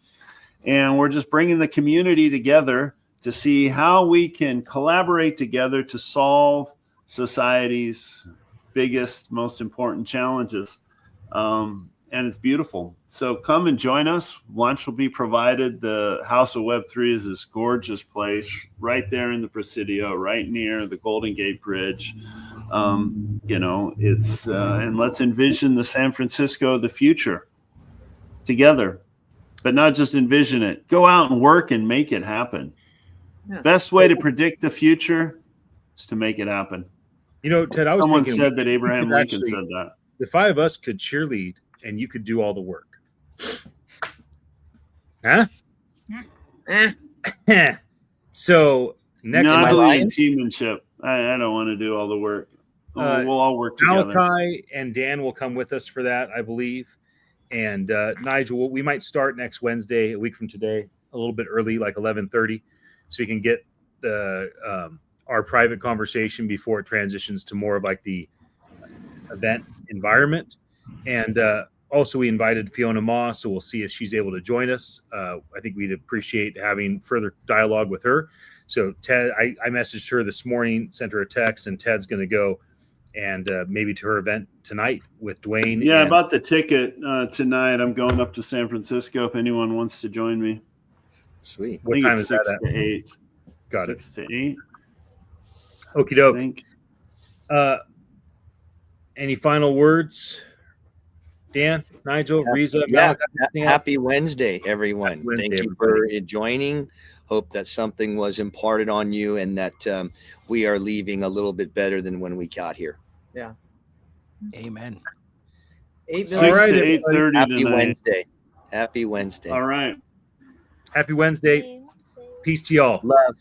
And we're just bringing the community together to see how we can collaborate together to solve society's biggest, most important challenges. And it's beautiful. So come and join us. Lunch will be provided. The House of Web3 is this gorgeous place right there in the Presidio, right near the Golden Gate Bridge. It's and let's envision the San Francisco of the future together, but not just envision it. Go out and work and make it happen. Yeah. Best way to predict the future is to make it happen. Ted, I was Someone thinking said that Abraham Lincoln actually, said that. the 5 of us could cheerlead and you could do all the work. Huh? So next I month, believe in teammanship. I don't want to do all the work. We'll all work together. Malakye and Dan will come with us for that, I believe. And Nigel, we might start next Wednesday, a week from today, a little bit early, like 11:30, so we can get our private conversation before it transitions to more of like the event environment. And also, we invited Fiona Ma, so we'll see if she's able to join us. I think we'd appreciate having further dialogue with her. So Ted, I messaged her this morning, sent her a text, and Ted's going to go and maybe to her event tonight with Dwayne. Yeah, I bought the ticket tonight. I'm going up to San Francisco if anyone wants to join me. Sweet. What time is that at? 6 to 8. Got it. 6 to 8. Okie doke. Any final words? Dan, Nigel, Riza, Yeah. Malakye? Happy Wednesday, everyone. Happy Wednesday, Thank you everybody. for joining. Hope that something was imparted on you and that we are leaving a little bit better than when we got here. Yeah. Amen. 8 6 million. All right, to everybody. 8:30 Happy tonight. Wednesday. Happy Wednesday. All right. Happy Wednesday. Peace to y'all. Love.